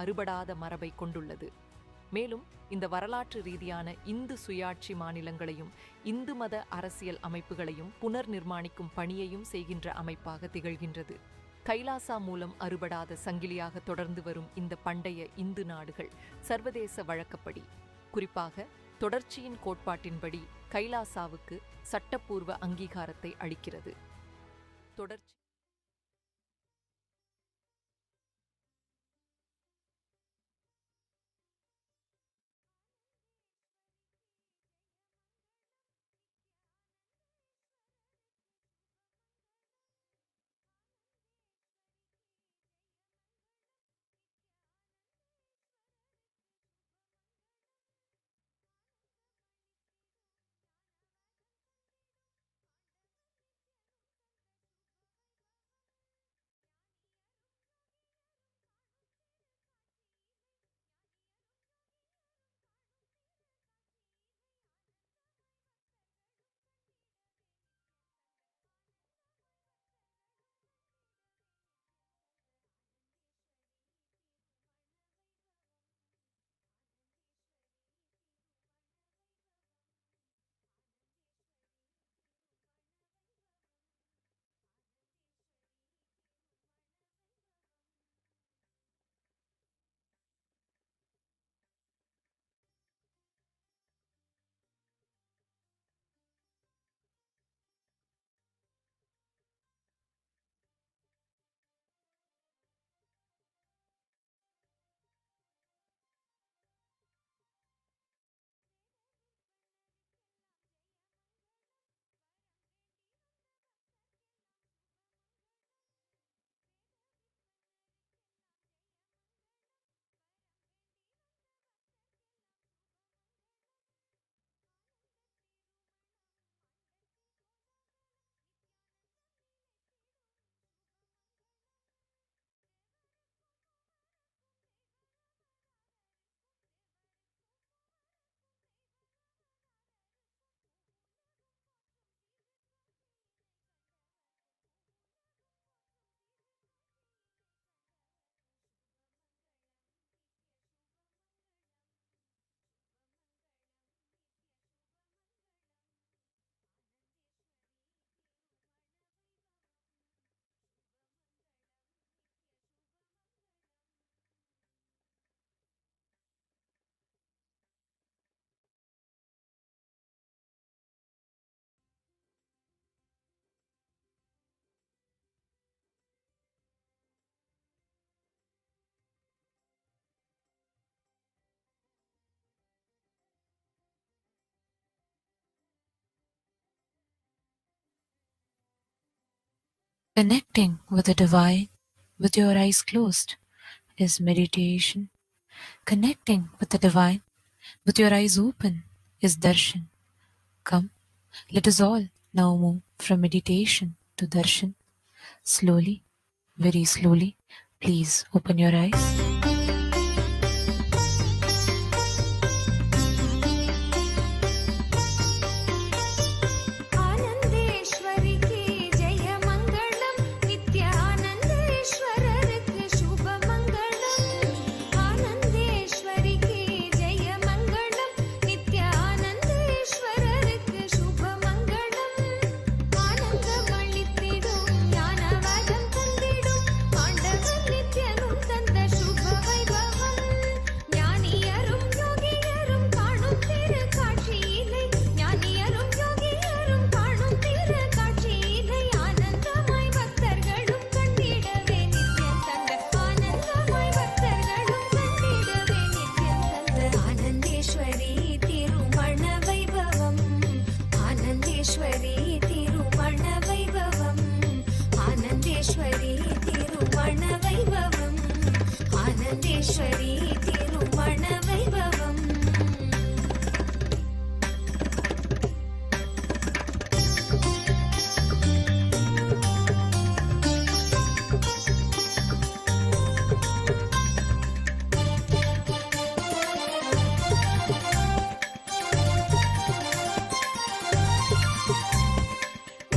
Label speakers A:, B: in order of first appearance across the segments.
A: அறுபடாத மரபை கொண்டுள்ளது. மேலும் இந்த வரலாற்று ரீதியான இந்து சுயாட்சி மாநிலங்களையும் இந்து மத அரசியல் அமைப்புகளையும் புனர் நிர்மாணிக்கும் பணியையும் செய்கின்ற அமைப்பாக திகழ்கின்றது. கைலாசா மூலம் அறுபடாத சங்கிலியாக தொடர்ந்து வரும் இந்த பண்டைய இந்து நாடுகள் சர்வதேச வழக்கப்படி, குறிப்பாக தொடர்ச்சியின் கோட்பாட்டின்படி கைலாசாவுக்கு சட்டப்பூர்வ அங்கீகாரத்தை அளிக்கிறது. தொடர்ச்சி
B: Connecting with the divine with your eyes closed is meditation. Connecting with the divine with your eyes open is darshan. Come, let us all now move from meditation to darshan. Slowly, very slowly, please open your eyes.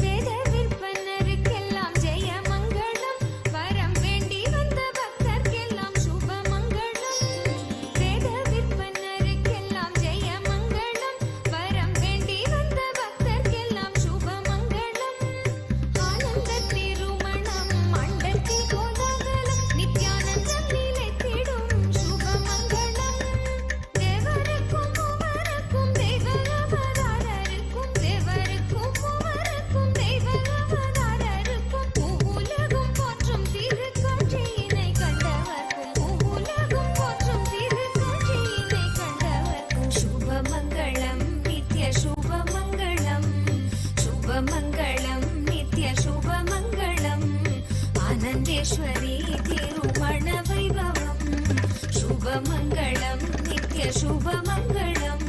C: வேத விற்பனருக்கெல்லாம் ஜெய மங்களம், வரம் வேண்டி வந்த பக்தர்க்கெல்லாம் சுப மங்களம். शुभमङ्गलं नित्य शुभमङ्गलम्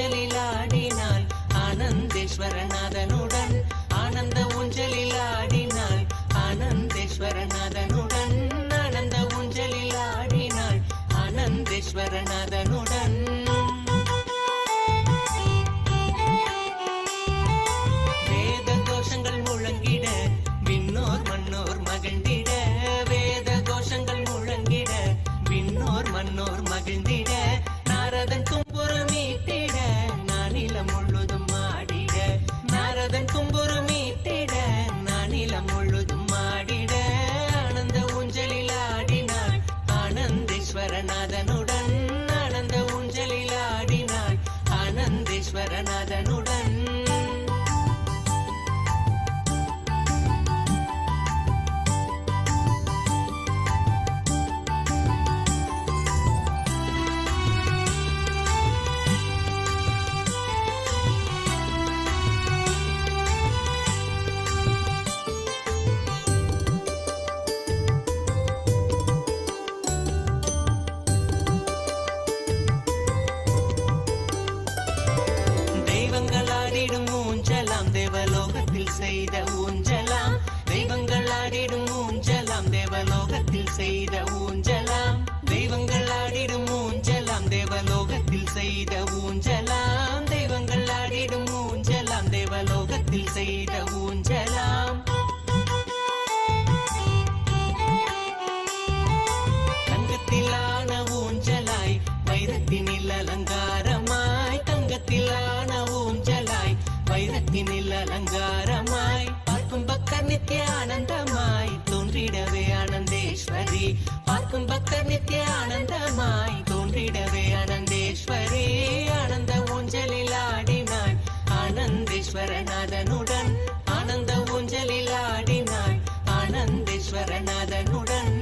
D: ஊஞ்சலில் ஆடினாள் ஆனந்தேஸ்வரநாதனுடன். ஆனந்த ஊஞ்சலில் ஆடினாள் ஆனந்தேஸ்வரநாதனுடன். ஆனந்த ஊஞ்சலில் ஆடினாள் ஆனந்தேஸ்வரநாதனுடன். வேத கோஷங்கள் முழங்கிட விண்ணோர் மன்னோர் மகிழ்ந்திட. வேத கோஷங்கள் முழங்கிட விண்ணோர் மன்னோர் மகிழ்ந்திட. நாரதன் தும்புரு மீட்டிட நானிலம் முழுதும் ஆடிட. நாரதன் தும்புரு மீட்டிட நானிலம் முழுதும் ஆடிட. ஆனந்த ஊஞ்சலில் ஆடினாள் ஆனந்தேஸ்வரநாதனுடன். ஆனந்த ஊஞ்சலில் ஆடினாள் ஆனந்தேஸ்வரநாதனுடன். தெய்வங்களாடிடும் ஊஞ்சலாம் தேவலோகத்தில் செய்த ஊஞ்சலாம். தெய்வங்களாடிடும் ஊஞ்சலாம் தேவலோகத்தில் செய்த ஊஞ்சலாம். தெய்வங்களாடிடும் ஊஞ்சலாம் தேவலோகத்தில் செய்த ஊஞ்சலாம். தெய்வங்களாடிடும் ஊஞ்சலாம் தேவலோகத்தில் செய்த ஊஞ்சலாம். தங்கத்திலான ஊஞ்சலாய் வைரத்தினில் அலங்காரமாய். தங்கத்திலான ஊஞ்சலாய் வைரத்தினில் அலங்காரமாய். பார்க்கும் பக்தர் நித்திய ஆனந்தமாய் தோன்றிடவே ஆனந்தேஸ்வரி. பார்க்கும் பக்தர் நித்திய ஆனந்தமாய் தோன்றிடவே ஆனந்தேஸ்வரி. ஆனந்த ஊஞ்சலில் ஆடினாள் ஆனந்தேஸ்வரநாதனுடன். ஆனந்த ஊஞ்சலில் ஆடினாள் ஆனந்தேஸ்வரநாதனுடன்.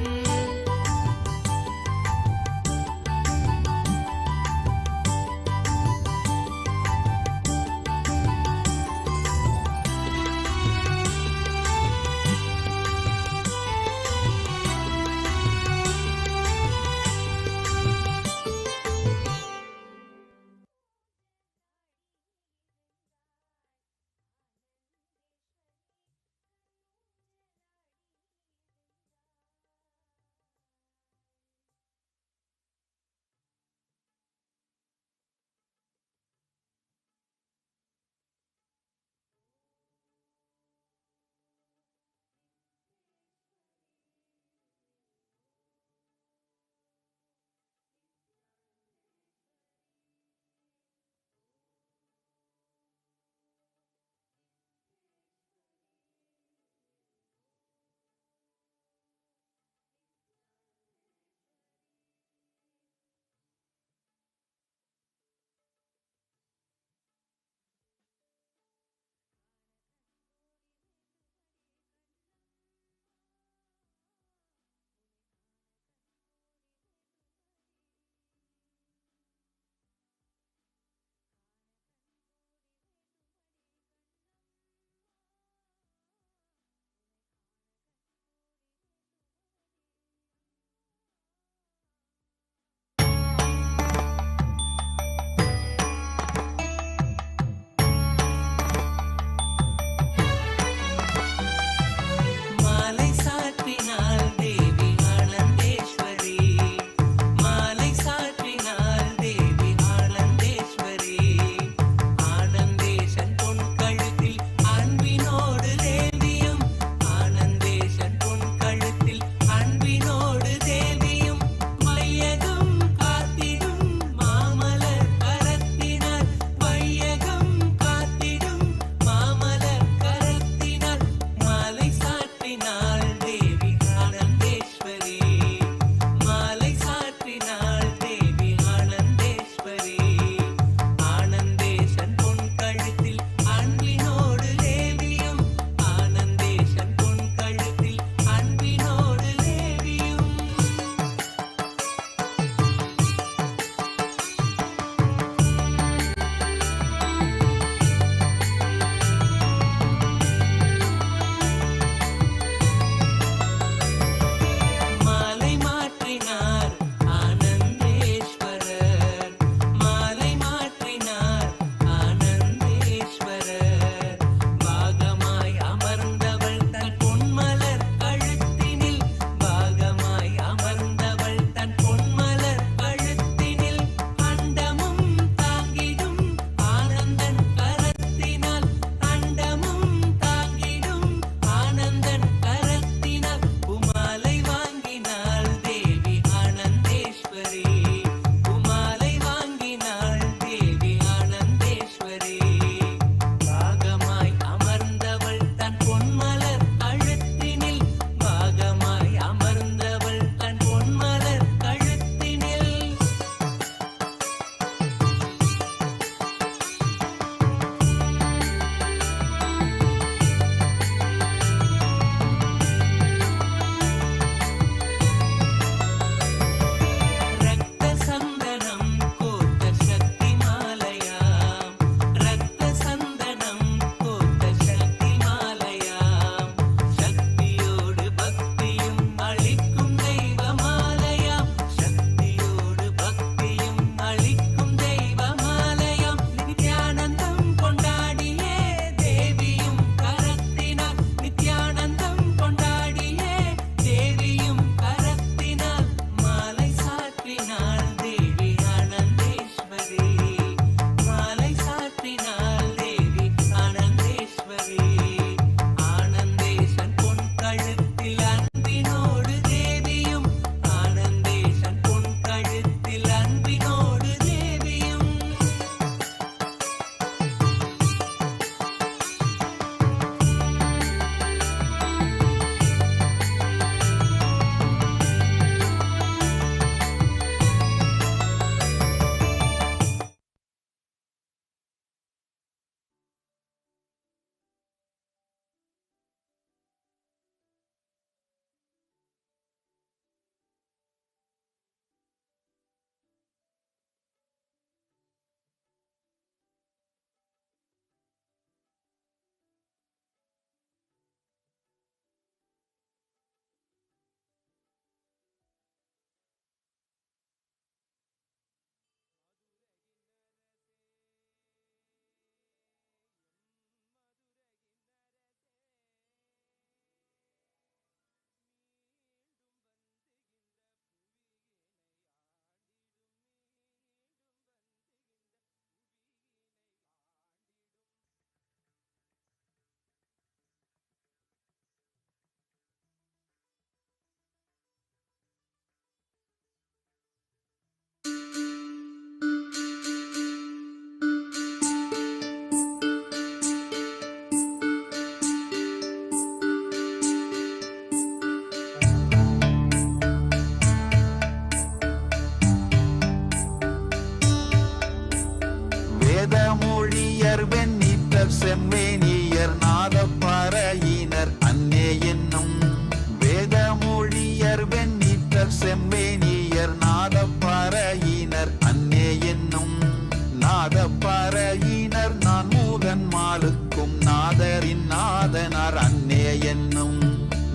E: பறையினர் நான் மூகன் மாலுக்கும் நாதரின் நாதனார் அன்னே என்னும்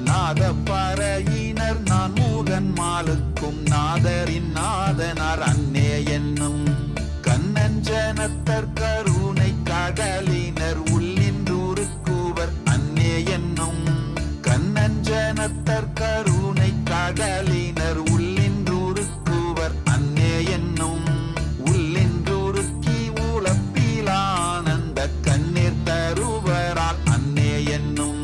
E: நாத பறையினர் நான் மூகன் மாலுக்கும் நாதரின் நாதனார் அன்னே என்னும் கண்ணஞ்சனத்தர் கருணை கடலினர் உள்ளின்றூருக்குவர் அன்னே என்னும் கண்ணஞ்சனத்தர் கருணை கடலினர் உள்ளின்றூருக்குவர் அன்னே என்னும் உள்ளின்றூருக்கி உளப்பிலானந்த கண்ணீர் தருவரால் அன்னே என்னும்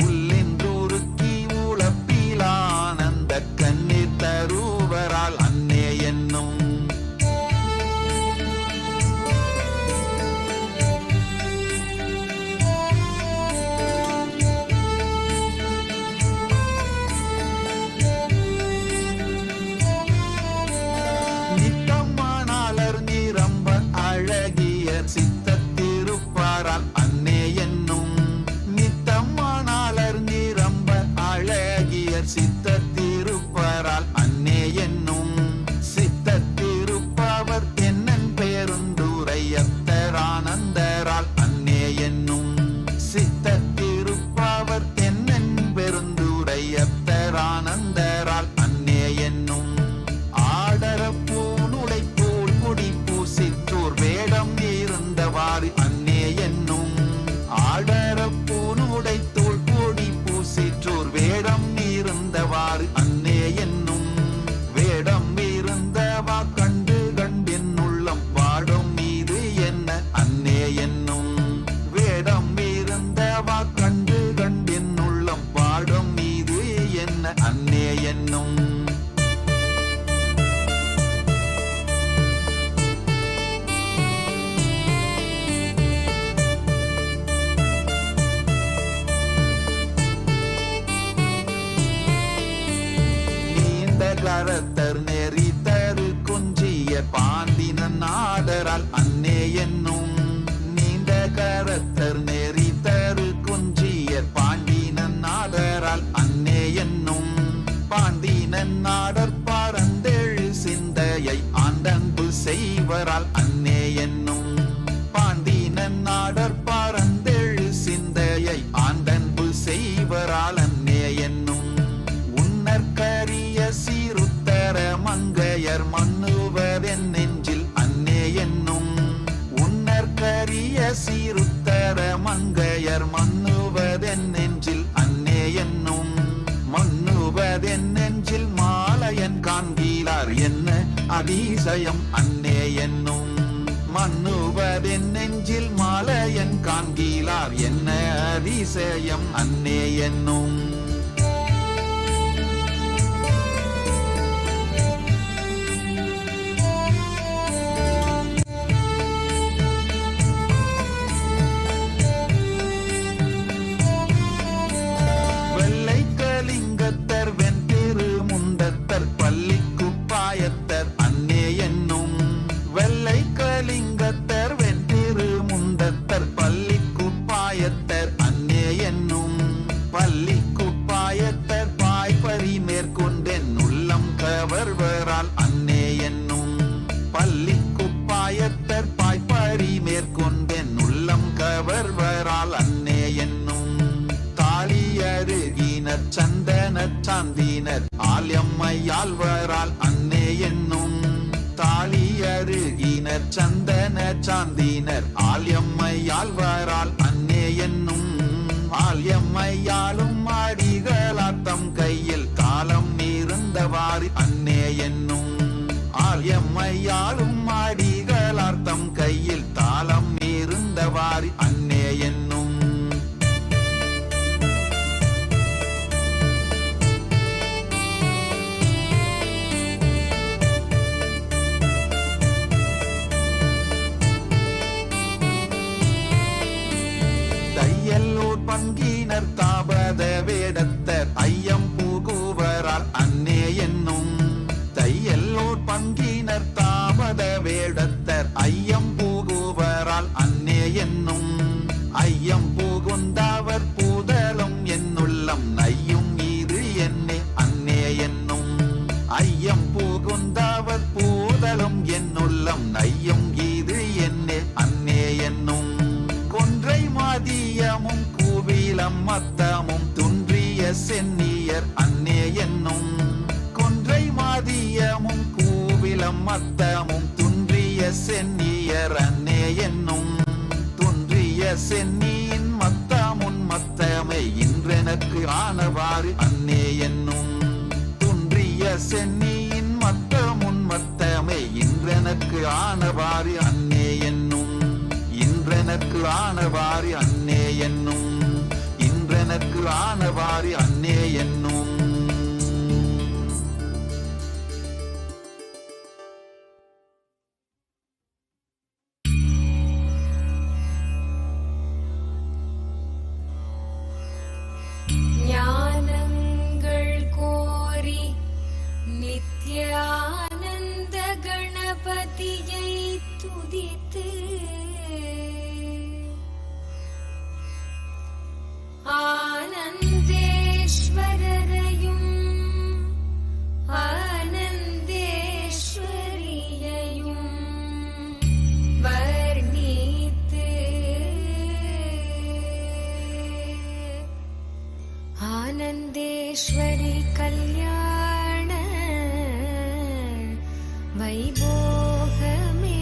E: உள்ளின்றூருக்கி உளப்பிலானந்த கண்ணீர் தருவரால் அன்னே என்னும் நித்தமானாளர் நிரம்ப அழகியர் சித்தத்திருப்பாரால் அன்னே என்னும் நித்தமானாளர் நிரம்ப அழகியர் சித்தத்திருப்பாரால் அன்னே என்னும் சித்தத்திருப்பவர் என்னன் பெருந்துரையத்தரானந்தரால் அன்னே என்னும் சித்தத்திருப்பவர் என்னன் பெருந்துரையத்தரானந்தரால் அன்னே என்னும் ஆடர பூனுடை போல் கொடி பூசித்தோர் வேடம் இருந்தவாறு அன்னே என்னும் ஆடர பூனுடை தோல் கொடி பூசிற்றோர் வேடம் இருந்தவாறு அன்னே என்னும் வேடம் இருந்தவா கண்டு கண்டின் உள்ளம் பாடும் மீது என்ன அன்னே என்னும் வேடம் இருந்தவா கண்டு கண்டின் உள்ளம் பாடும் மீது என்ன அன்னே என்னும் கரத்தர் நெறி தரு குஞ்சிய பாண்டினன் நாடரால் அன்னே என்னும் நீண்ட கரத்தர் நெறி தரு குஞ்சிய பாண்டினன் நாடரால் அன்னே என்னும் பாண்டினன் நாடர் பரந்தெழு சிந்தையை ஆண்டன்பு செய்வரால் அன்னே என்னும் பாண்டினன் நாடர் பரந்தெழு சிந்தையை ஆண்டன்பு செய்வரால் அன்னே என்னும் உன்னற்கரிய சீருத்தர மங்கையர் மன்னுவதென் நெஞ்சில் அன்னே என்னும் உன்னற்கரிய சீருத்தர மங்கையர் மன்னுவதென் நெஞ்சில் அன்னே என்னும் மன்னுவதென் நெஞ்சில் மாலையன் காண்கிறார் என்ன அதிசயம் அன்னே என்னும் மன்னுவதென் நெஞ்சில் மாலையன் காண்கிறார் என்ன அதிசயம் அன்னே என்னும் வெள்ளைக்கலிங்கத்தர் வெண்திரு முண்டத்தர் பள்ளிக்குப்பாயத்தர் அன்னே என்னும் வெள்ளைக்கலிங்கத்தர் வெண்திரு முண்டத்தர் பள்ளிக்குப்பாயத்தர் அன்னே என்னும் பள்ளிக்குப்பாயத்தர் பாய்பறி மேற்கொண்டென் உள்ளம் கவர்வரால் அன்னே என்னும் பள்ளிக்குப்பாயத்தர் பாய்பறி மேற்கொண்டென் உள்ளம் கவர்வரால் அன்னே என்னும் தாலியருகினர் சந்தன சாந்தினர் ஆல்யம்மையாழ்வரால் அன்னே என்னும் தாலியருகினர் சந்தன சாந்தினர் ஆல்யம்மையாழ்வரால் அன்னே என்னும் ஆல்யம்மையாலும் அடிகளாத்தம் கையில் காலம் இருந்தவாறு அன்னே என்னும் ஆல்யம்மையாலும் அடிகளார்த்தம் கையில் தாளம் இருந்தவாறு அன்னே என்னும் தையல்லூர் பங்கினர் தாபத வேடத்தர் ஐயம் புகுவரால் அன்னே என்னும் தையல்லூர் பங்கினர் தாபத வேடத்தர் ஐயம் புகுவரால் அன்னே என்னும் ஐயம் புகுந்தவர் பூதலும் என்னுள்ளம் நையும் இது என்னே அன்னே என்னும் ஐயம் புகுந்தவர் பூதலும் என்னுள்ளம் நையும் இது என்னே சென்னியின் மத்தமுன் மத்தமை இன்றெனக்கு ஆனவாறு அன்னே என்னும். துன்றிய சென்னியின் மத்தமுன் மத்தமை இன்றெனக்கு ஆனவாறு அன்னே என்னும். இன்றெனக்கு ஆனவாறு அன்னே என்னும். இன்றெனக்கு ஆனவாறு அன்னே என்னும்.
C: ஞானங்கள் கோரி நித்யானந்த கணபதியை துதித்து ஆனந்தேஸ்வரரையும் ஆனந்தேஸ்வரியையும் வர்ணித்து ஆனந்தேஸ்வரி கல்யாண வைபோகமே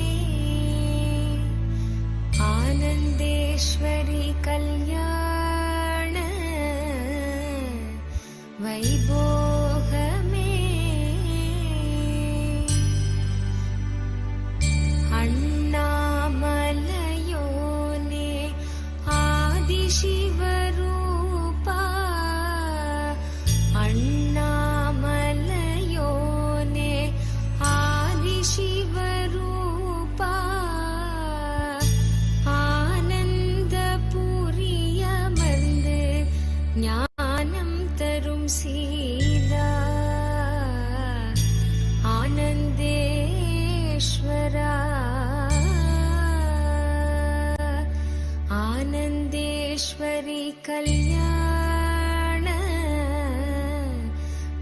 C: ஆனந்தேஸ்வரி கல்யாண வைபோகமே அண்ணாமலையோனே ஆதிசிவரூபா அண்ணாமலையோனே ஆதிசிவரூபா ஆனந்தபுரியமர்ந்து ஞானம் தரும் சீலா ஆனந்தேஸ்வரா ஆனந்தேஸ்வரி கல்யாண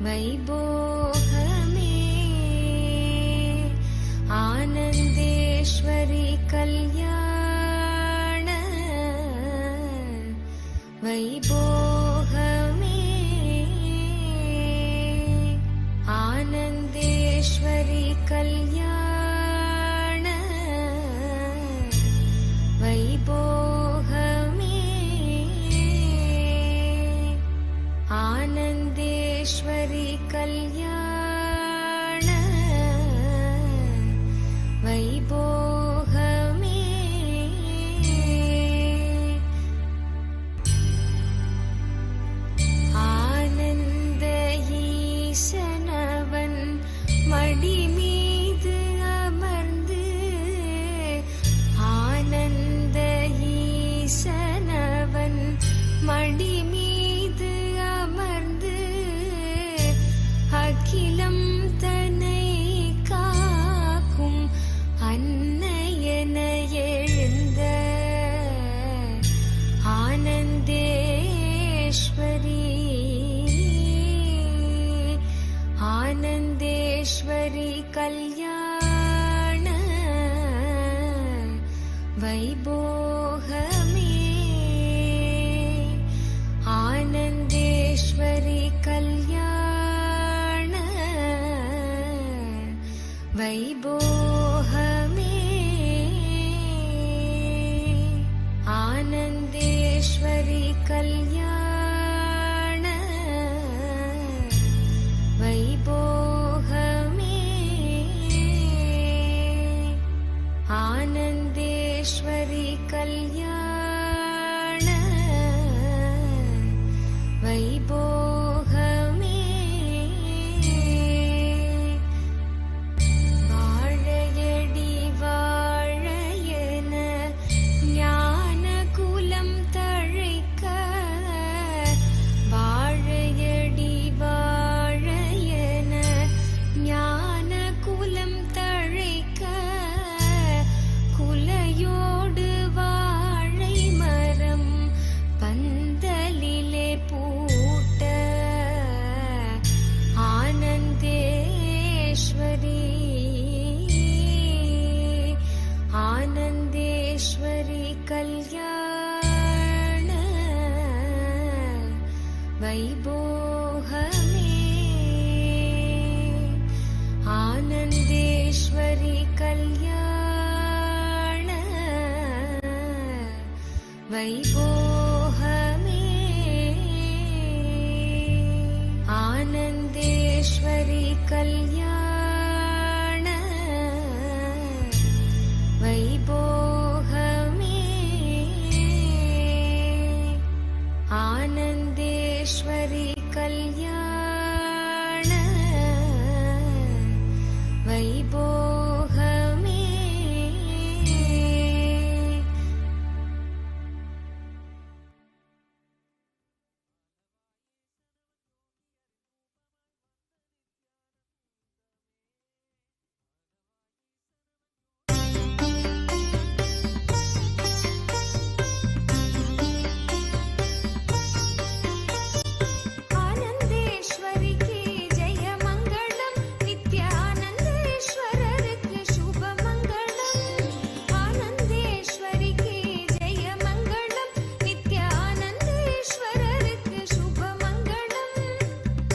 C: வைபோகமே ஆனந்தேஸ்வரி கல்யாண வைபோகமே ஆனந்தேஸ்வரி கல்யாண வைபோகமே ஆனந்தேஸ்வரி கல்யாண வைபோகமே ஆனந்த ஈசனவன் மடி மீது அமர்ந்து ஆனந்த ஈசனவன் மடி மீது அமர்ந்து அகிலம் தன்னை காக்கும் அன்னையன எழுந்த ஆனந்தேஸ்வரி ஆனந்தேஸ்வரி கல்யாண வைபோகமே ஆனந்தேஸ்வரி கல்யாண வைபோகமே ஆனந்தேஸ்வரி கல்யாண வைபோகமே ஆனந்தேஸ்வரி கல்யாண வைபோகமே வாழையடி வாழையன ஞான குலம் தழைக்க வாழையடி வாழையன ஞான குலம் தழைக்க குலையோடு வாழை மரம் பந்தலிலே பூட்ட ஆனந்தேஸ்வரி ஆனந்தேஸ்வரி கல்யாண வைபோகமே ஆனந்தேஸ்வரி கல்யாண வைபோகமே ஆனந்தேஸ்வரி கல்யாண வைபோகமே ஆனந்தேஸ்வரி கல்யாண வைபோகமே ஆனந்தேஸ்வரிக்கு ஜெய மங்களம் நித்யானந்தேஸ்வரருக்கு சுப மங்களம் ஆனந்தேஸ்வரிக்கு ஜெய மங்களம் நித்யானந்தேஸ்வரருக்கு சுப மங்களம்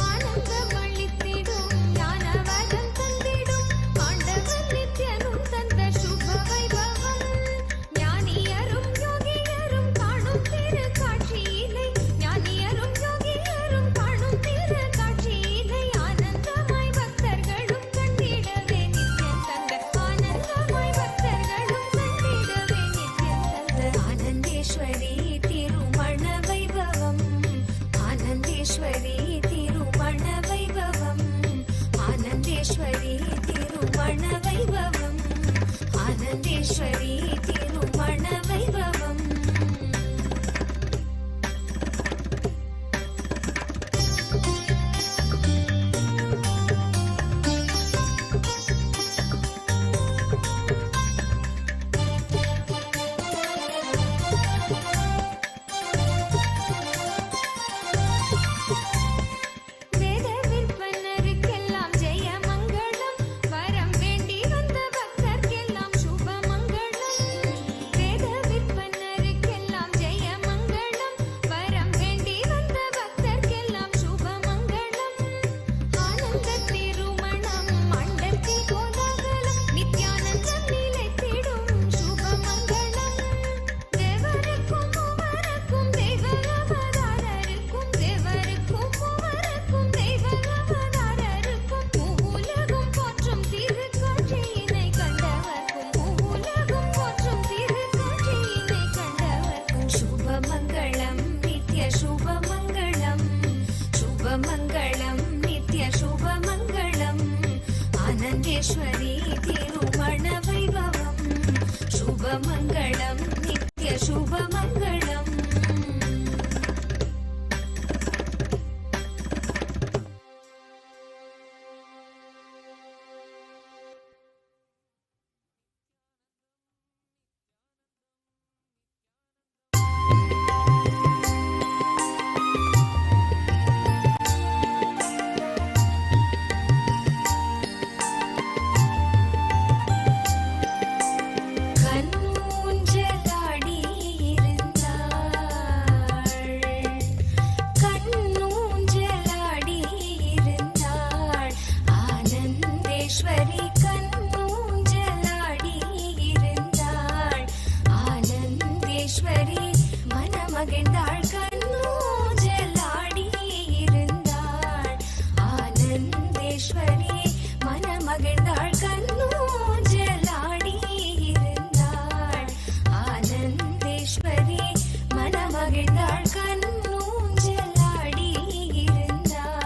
C: ஆனந்தமளித்திடும் ஞானவரம் தந்திடும் ஆண்டவர் நித்யனும் தந்த சுப வைபவம் ஞானியரும் யோகியரும் காணும் திரு காட்சியினை ஞானியரும் யோகியரும் காணும் திரு காட்சியினை ஆனந்தமாய் பக்தர்களும் கண்டிடவே நித்யம் தந்த ஆனந்தமாய் பக்தர்களும் கண்டிடவே நித்யம் தந்த ஆனந்தேஸ்வரி திருமண வைபவம் ஆனந்தேஸ்வரி திருமண வைபவம் ஆனந்தேஸ்வரி திருமண வைபவம் ஆனந்தேஸ்வரி திருமண வைபவம் வேத விற்பனருக்கெல்லாம் ஜெய மங்களம் வரம் வேண்டி வந்த பக்தர்க்கெல்லாம் சுப மங்களம் வேத விற்பனருக்கெல்லாம் ஜெய மங்களம் வரம் வேண்டி வந்த பக்தர்க்கெல்லாம் சுப மங்களம் ஆனந்த திருமணம் மண்டத்தில் கோலாகலம் நித்யானந்தம் நிலைத்திடும் சுப மங்களம் தேவருக்கும் மூவருக்கும் தெய்வ அவதாரருக்கும் தேவருக்கும் மூவருக்கும் தெய்வ அவதாரருக்கும் பூவுலகும் போற்றும் திருக்காட்சியினை கண்டவர்க்கும் பூவுலகும் போற்றும் திருக்காட்சியினை கண்டவர்க்கும் சுப மங்களம் நித்ய சுப மங்களம் சுப மங்களம் நித்ய சுப மங்களம் ஆனந்தேஸ்வரி திருமண வைபவம் சுப மங்களம் நித்ய சுப மங்களம் கண்ணூஞ்சலாடி இருந்தாள் கண்ணூஞ்சலாடி இருந்தாள் ஆனந்தேஸ்வரி கண்ணூஞ்சலாடி இருந்தாள் ஆனந்தேஸ்வரி மனமகிழ்ந்தாள் கண்ணூஞ்சலாடி இருந்தாள் ஆனந்தேஸ்வரி மனமகிழ்ந்தாள் கண்ணூஞ்சலாடி இருந்தாள் ஆனந்தேஸ்வரி மனமகிழ்ந்தாள் கண்ணூஞ்சலாடி இருந்தாள்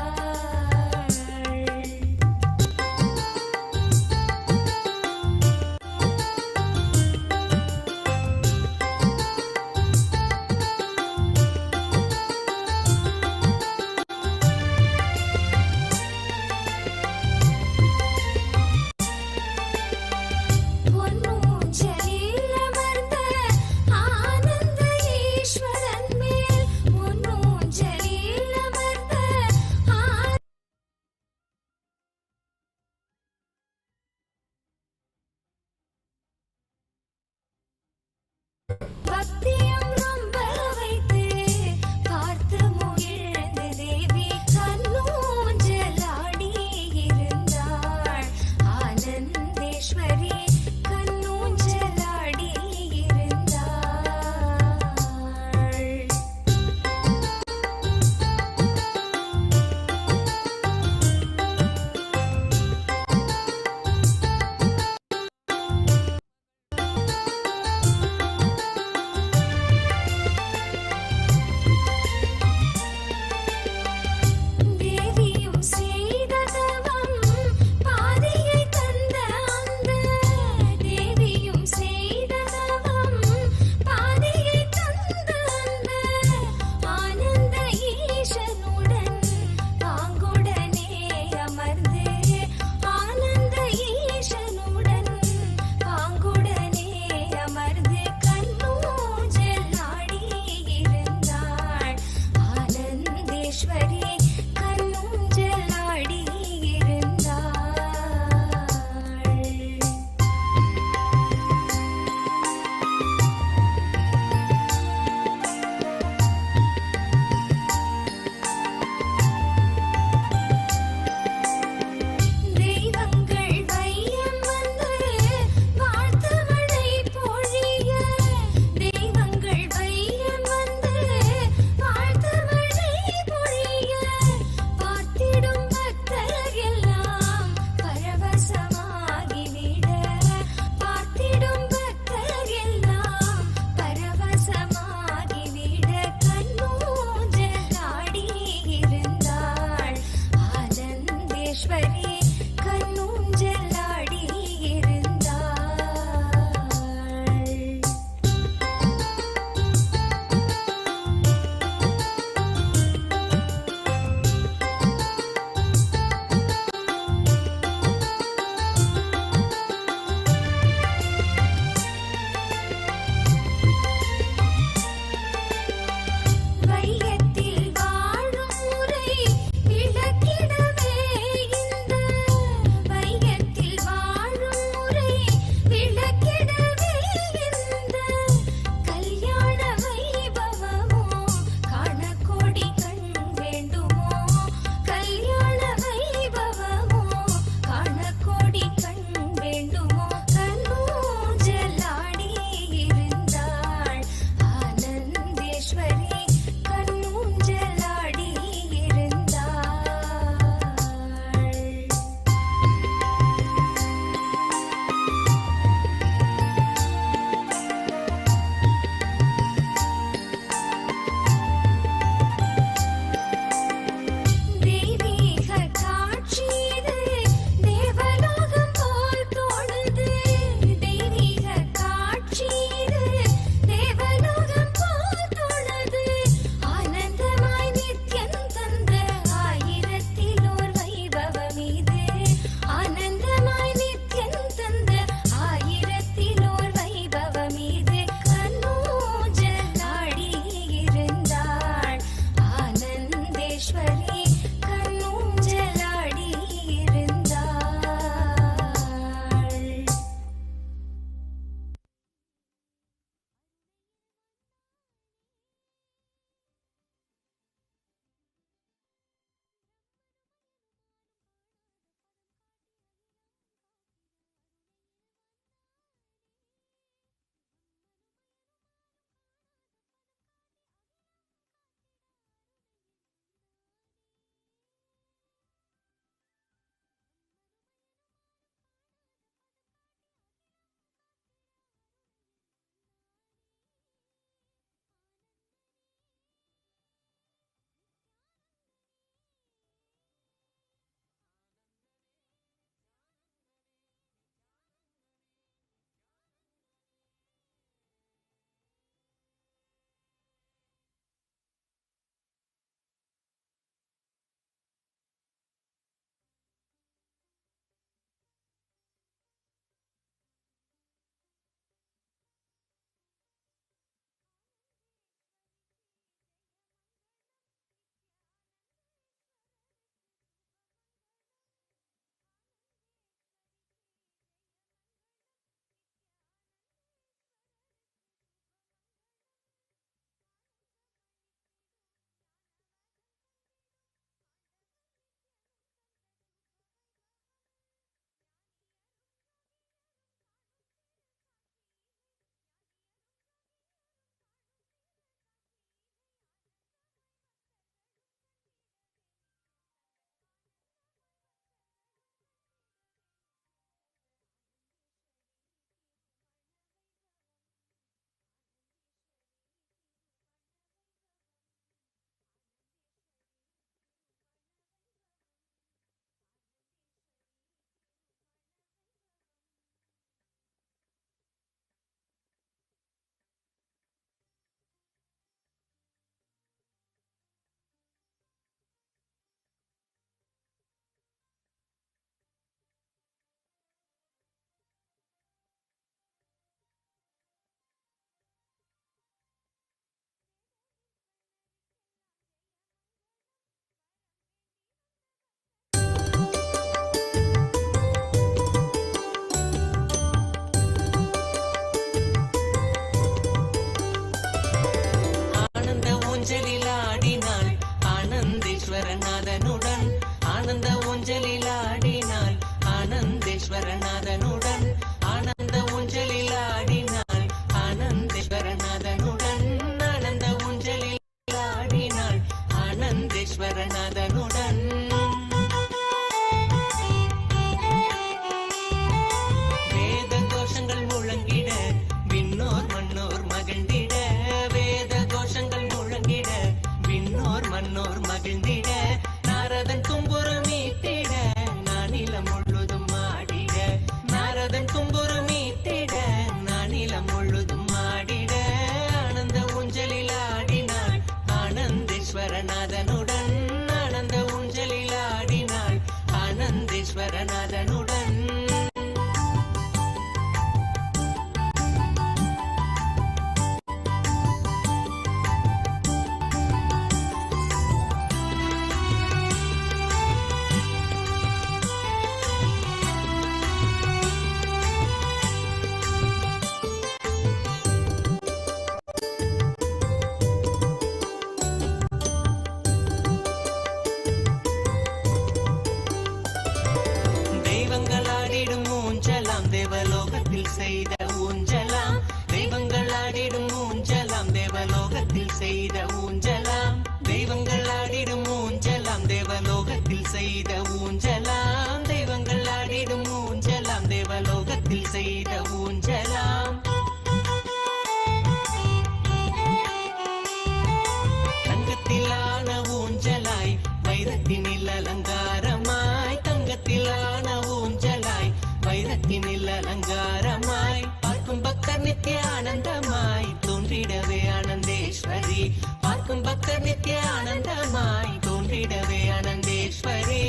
D: பக்தர் நித்திய ஆனந்தமாய் தோன்றிடவே ஆனந்தேஸ்வரி. பார்க்கும் பக்தர் நித்திய ஆனந்தமாய் தோன்றிடவே ஆனந்தேஸ்வரி.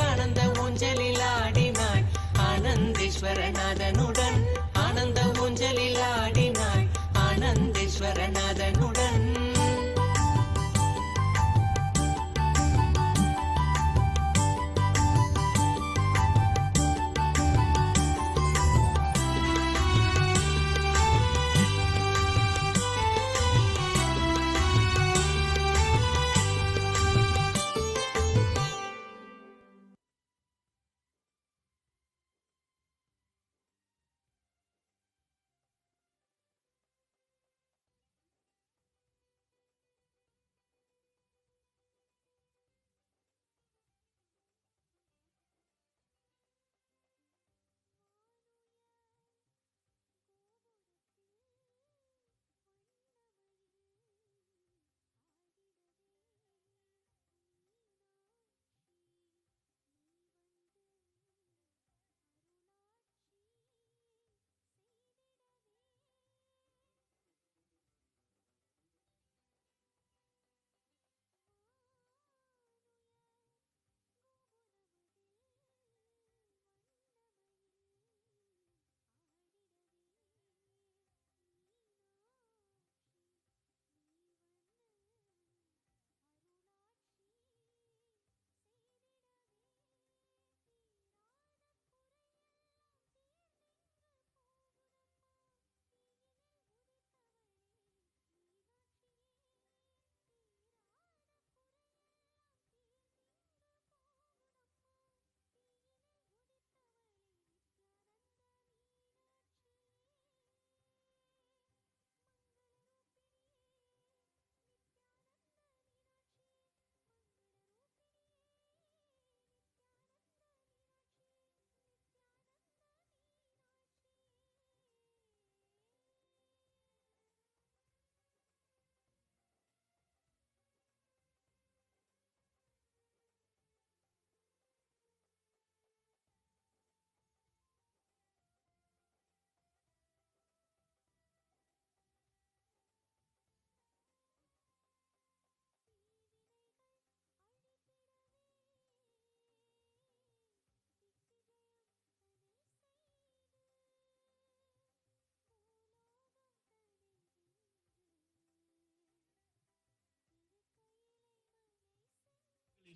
D: ஆனந்த ஊஞ்சலில் ஆடினாள் ஆனந்தேஸ்வரநாதனுடன். ஆனந்த ஊஞ்சலில் ஆடினாள் ஆனந்தேஸ்வரநாதனுடன்.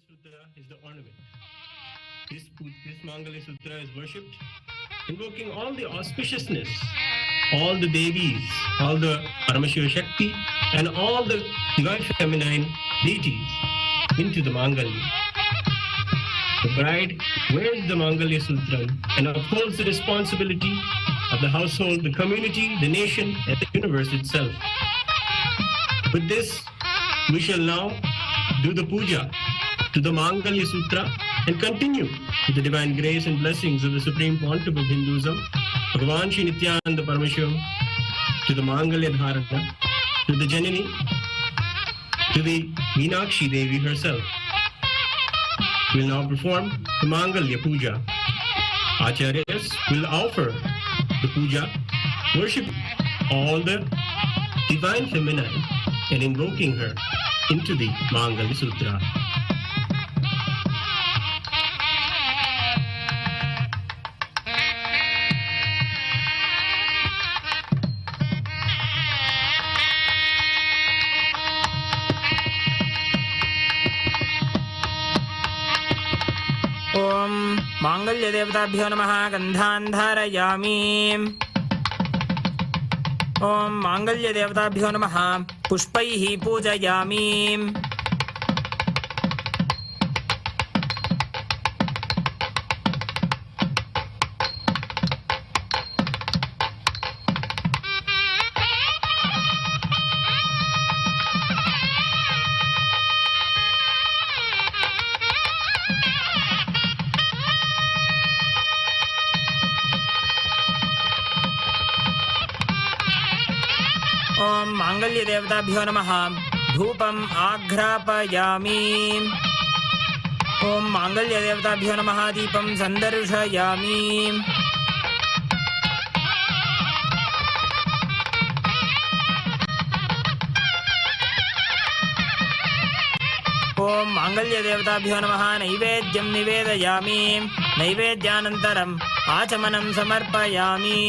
F: Sutra is the ornament. This Mangala Sutra is worshipped, invoking all the auspiciousness, all the Devis, all the Paramesha Shakti, and all the divine feminine deities into the Mangalya. The bride wears the Mangalya Sutra and upholds the responsibility of the household, the community, the nation, and the universe itself. With this, we shall now do the puja to the Mangalya Sutra and continue with the divine grace and blessings of the Supreme Pontiff of Hinduism, Bhagavan Shri Nithyananda Paramesha, to the Mangalya Dharana, to the Janani, to the Meenakshi Devi herself. We will now perform the Mangalya Puja. Acharyas will offer the puja, worship all the divine feminine and invoking her into the Mangalya Sutra.
G: ओम मांगल्य देवताभ्यो नमः गन्धान् धारयामि। ओम मांगल्य देवताभ्यो नमः पुष्पैः पूजयामि। ओम मांगल्य देवताभ्यो नमः धूपम् आघ्रापयामि। ओम मांगल्य देवताभ्यो नमः दीपं संदर्शयामि। ॐ माङ्गल्यदेवताभ्यो नमः नैवेद्यं निवेदयामि नैवेद्यानन्तरम् आचमनं समर्पयामि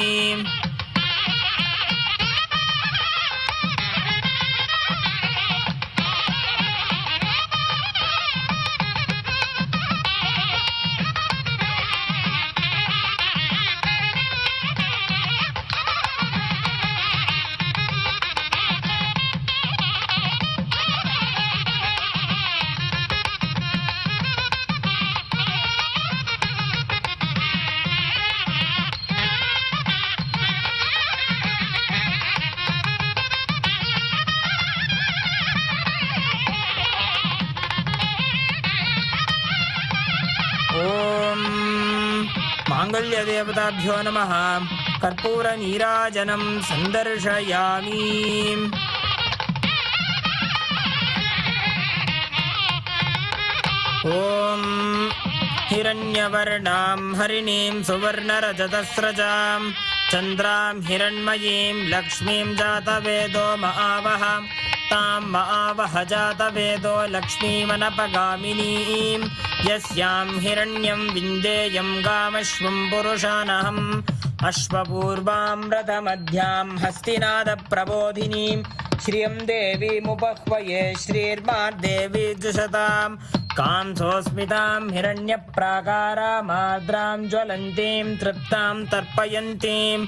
G: ॐ माङ्गल्यदेवताभ्यो नमः कर्पूरनीराजनं सन्दर्शयामि ॐ हिरण्यवर्णां हरिणीं सुवर्णरजतस्रजां चन्द्रां हिरण्मयीं लक्ष्मीं जातवेदो महावः तां महावह जातवेदो लक्ष्मीमनपगामिनीं यस्यां हिरण्यं विन्देयं गामश्वं पुरुषानहम् अश्वपूर्वां रथमध्यां हस्तिनादप्रबोधिनीं श्रियं देवीमुपह्वये श्रीर्मार्देवी जुषतां कांसोऽस्मितां हिरण्यप्राकारामार्द्रां ज्वलन्तीं तृप्तां तर्पयन्तीं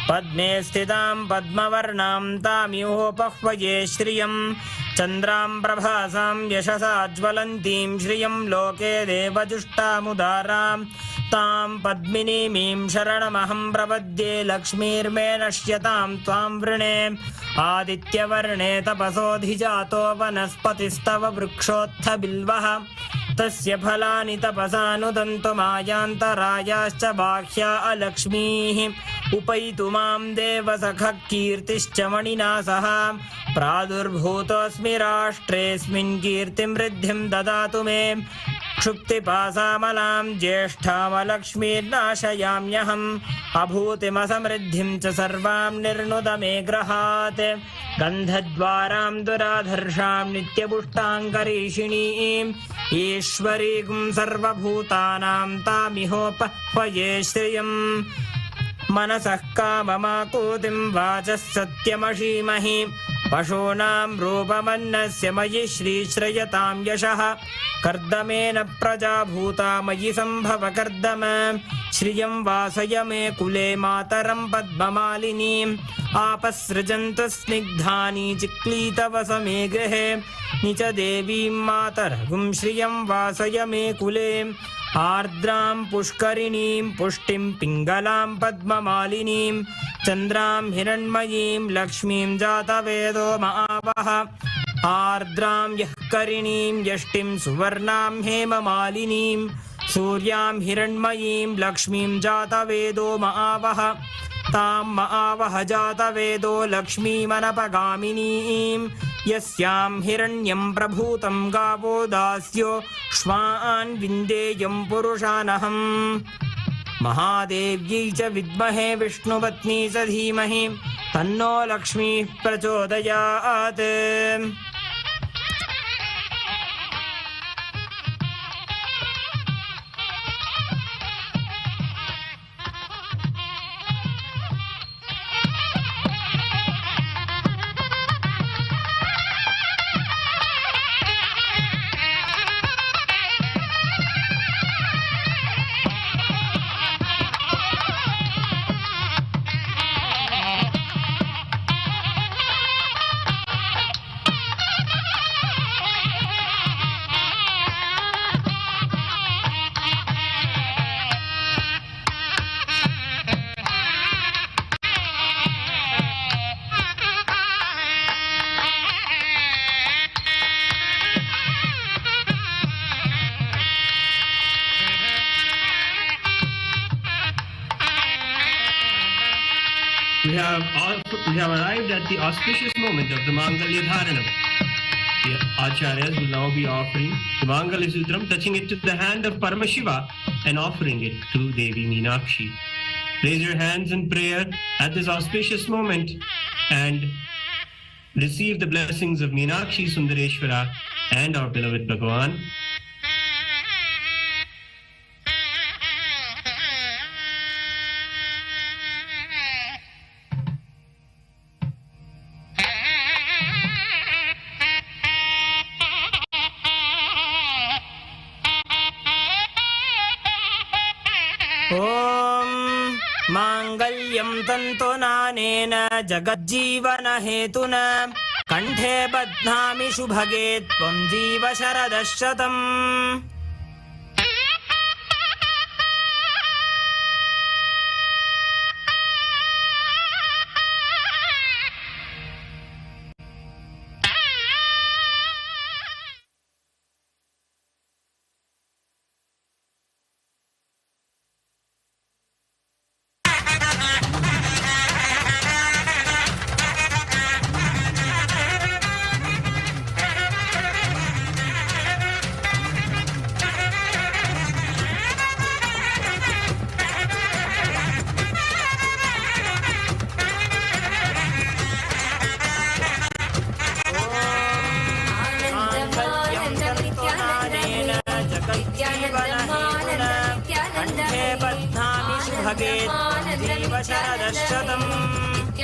G: पद्मे स्थितां पद्मवर्णां तामिहोपह्वये श्रियं चन्द्रां प्रभासां यशसा ज्वलन्तीं श्रियं लोके देवजुष्टामुदारां तां पद्मिनीमीं शरणमहं प्रपद्ये लक्ष्मीर्मे नश्यतां त्वां वृणे आदित्यवर्णे तपसोऽधिजातो वनस्पतिस्तव वृक्षोत्थ बिल्वः तस्य फलानि तपसानुदन्तु मायान्तरायाश्च बाह्या अलक्ष्मीः उपैतु मां देवसखः कीर्तिश्च मणिना सह प्रादुर्भूतोऽस्मि राष्ट्रेऽस्मिन् कीर्तिं वृद्धिं ददातु मे क्षुप्तिपासामलां ज्येष्ठामलक्ष्मीर्नाशयाम्यहम् अभूतिमसमृद्धिं च सर्वां निर्नुद मे गृहात् गन्धद्वारां दुराधर्षां नित्यपुष्टाङ्करीषिणीं ईश्वरीं सर्वभूतानां तामिहोपह्वये श्रियम् मनसः काममाकूतिं वाचः सत्यमशीमहि पशूनां रूपमन्नस्य मयि श्रीश्रयतां यशः कर्दमेन प्रजा भूता मयि सम्भव कर्दम श्रियं वासय मे कुले मातरं पद्ममालिनीम् आपसृजन्तु स्निग्धानि चिक्लीतवस मे गृहे निच देवीं मातरगुं श्रियं वासय मे कुले आर्द्रां पुष्करिणीं पुष्टिं पिङ्गलां पद्ममालिनीं चन्द्रां हिरण्मयीं लक्ष्मीं जातवेदो महावः आर्द्रां यःकरिणीं यष्टिं सुवर्णां हेममालिनीं सूर्यां हिरण्मयीं लक्ष्मीं जातवेदो महावः तां महावह जातवेदो लक्ष्मीमनपगामिनीं यस्यां हिरण्यं प्रभूतं गावो दास्यो श्वान् विन्देयं पुरुषानहम् महादेव्यै च विद्महे विष्णुपत्नी च धीमहि तन्नो लक्ष्मीः प्रचोदयात्
F: We have arrived at the auspicious moment of the Mangalya Dharanam. The Acharyas will now be offering the Mangalya Sutram, touching it to the hand of Paramashiva and offering it to Devi Meenakshi. Raise your hands in prayer at this auspicious moment and receive the blessings of Meenakshi Sundareshwara and our beloved Bhagavan.
G: ॐ माङ्गल्यं तन्तुनानेन जगज्जीवनहेतुना कण्ठे बध्नामि शुभगे त्वं जीव शरदः शतम्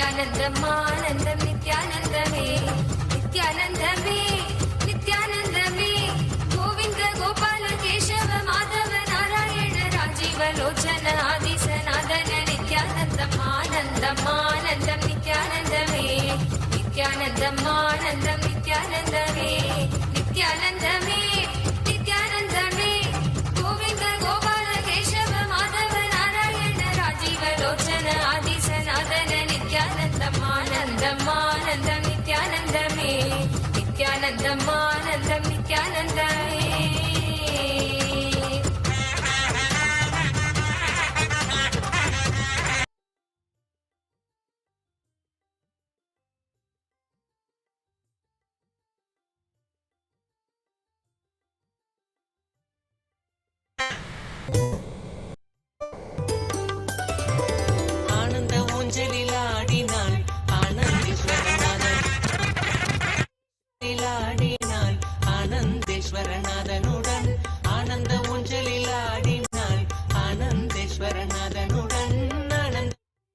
C: नित्यानन्दमानन्दं नित्यानन्दमे नित्यानन्दमे नित्यानन्दमे गोविन्द गोपाल केशव माधव नारायण राजीव लोचन आदि सनातन नित्यानन्दमानन्दमानन्दं नित्यानन्दमे नित्यानन्दमानन्दं नित्यानन्दमे नित्यानन्दमे नित्यानन्दमे गोविन्द गोपाल केशव माधव नारायण राजीव लोचन आदि सनातन नित्यानन्दमानन्दं नित्यानन्दमे नित्यानन्दमानन्दं नित्यानन्दमे
D: ஆனந்த ஊஞ்சலில் ஆடினாள் ஆனந்தேஸ்வரநாதன் ஆடினாள் ஆனந்தேஸ்வரநாதனுடன் ஆனந்த ஊஞ்சலில் ஆடினாள் ஆனந்தேஸ்வரநாதனுடன்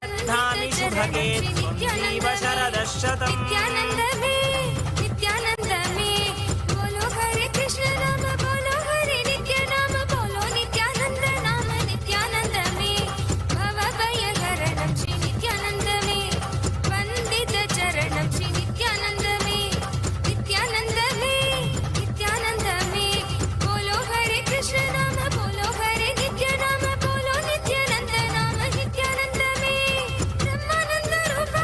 G: बध्नामि शुभगे त्वं जीव शरदः शतम्
C: नित्यानन्दमे नित्यानन्दमे बोलो हरे कृष्ण नाम बोलो हरे नित्य नाम बोलो नित्यानन्द नाम नित्यानन्दमे भवभयहरणं श्री नित्यानन्दमे वन्दित चरणं श्री नित्यानन्दमे नित्यानन्दमे नित्यानन्दमे बोलो हरे कृष्ण नाम बोलो हरे नित्य नाम बोलो नित्यानन्द नाम नित्यानन्दमे ब्रह्मानन्द रूप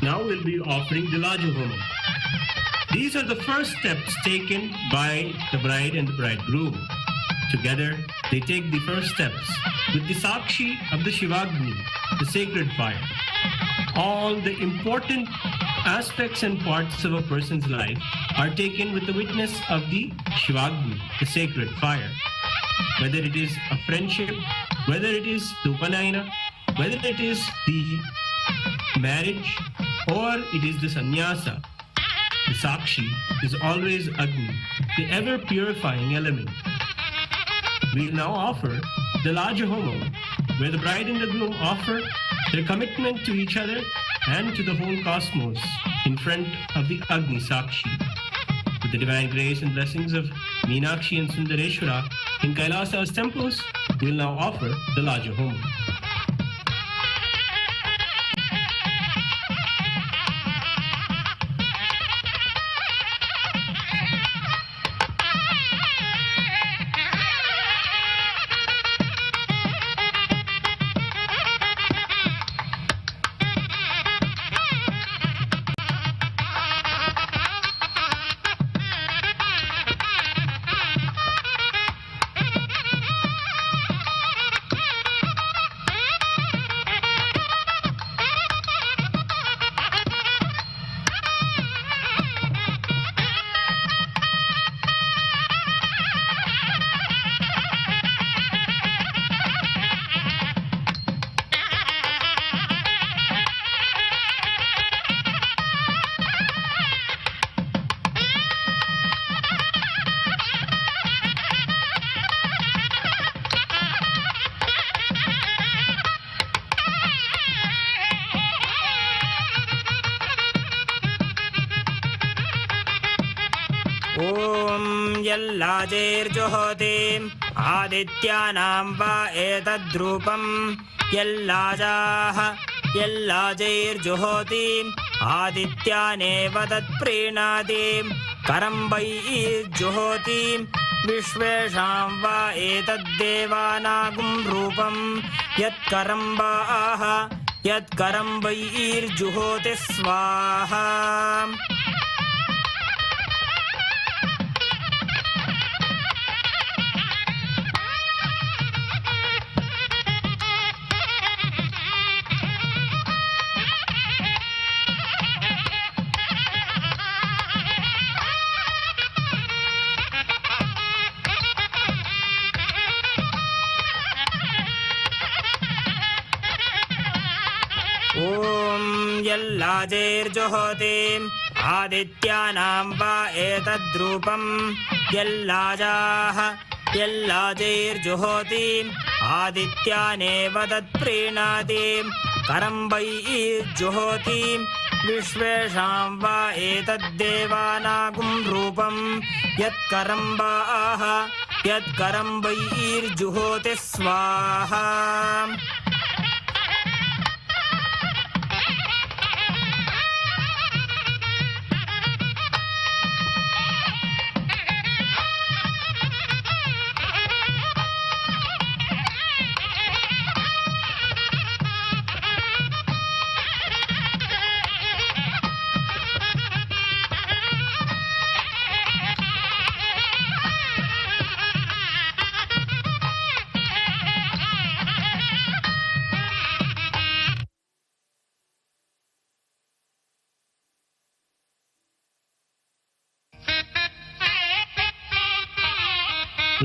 F: now we'll be offering the Laja Homa. These are the first steps taken by the bride and the bridegroom. Together, they take the first steps with the Sakshi of the Shivagni, the sacred fire. All the important aspects and parts of a person's life are taken with the witness of the Shivagni, the sacred fire. Whether it is a friendship, whether it is the Upanayana, whether it is the marriage, or it is the sannyasa, the Sakshi is always Agni, the ever purifying element. We now offer the Laja Homa, where the bride and the groom offer their commitment to each other and to the whole cosmos in front of the Agni Sakshi. With the divine grace and blessings of Meenakshi and Sundareshwara in Kailasa's temples, we will now offer the Laja Homa.
G: ॐ यल्लाजेर्जुहोतिम् आदित्यानां वा एतद्रूपम् यल्लाजाः यल्लाजैर्जुहोतिम् आदित्यानेव तत्प्रीणातिम् करं वैर्जुहोतिम् विश्वेषां वा एतद्देवानागुं रूपम् यत्करं वाः यत्करं वैर्जुहोति स्वाहा ॐ यल्लाजेर्जुहोतिम् आदित्यानां वा एतद्रूपम् यल्लाजाः यल्लाजैर्जुहोतिम् आदित्यानेव तत्प्रीणातिम् करं वैर्जुहोतिम् विश्वेषां वा एतद्देवानागुं रूपम् यत्करं वाः यत्करं वैर्जुहोति स्वाहा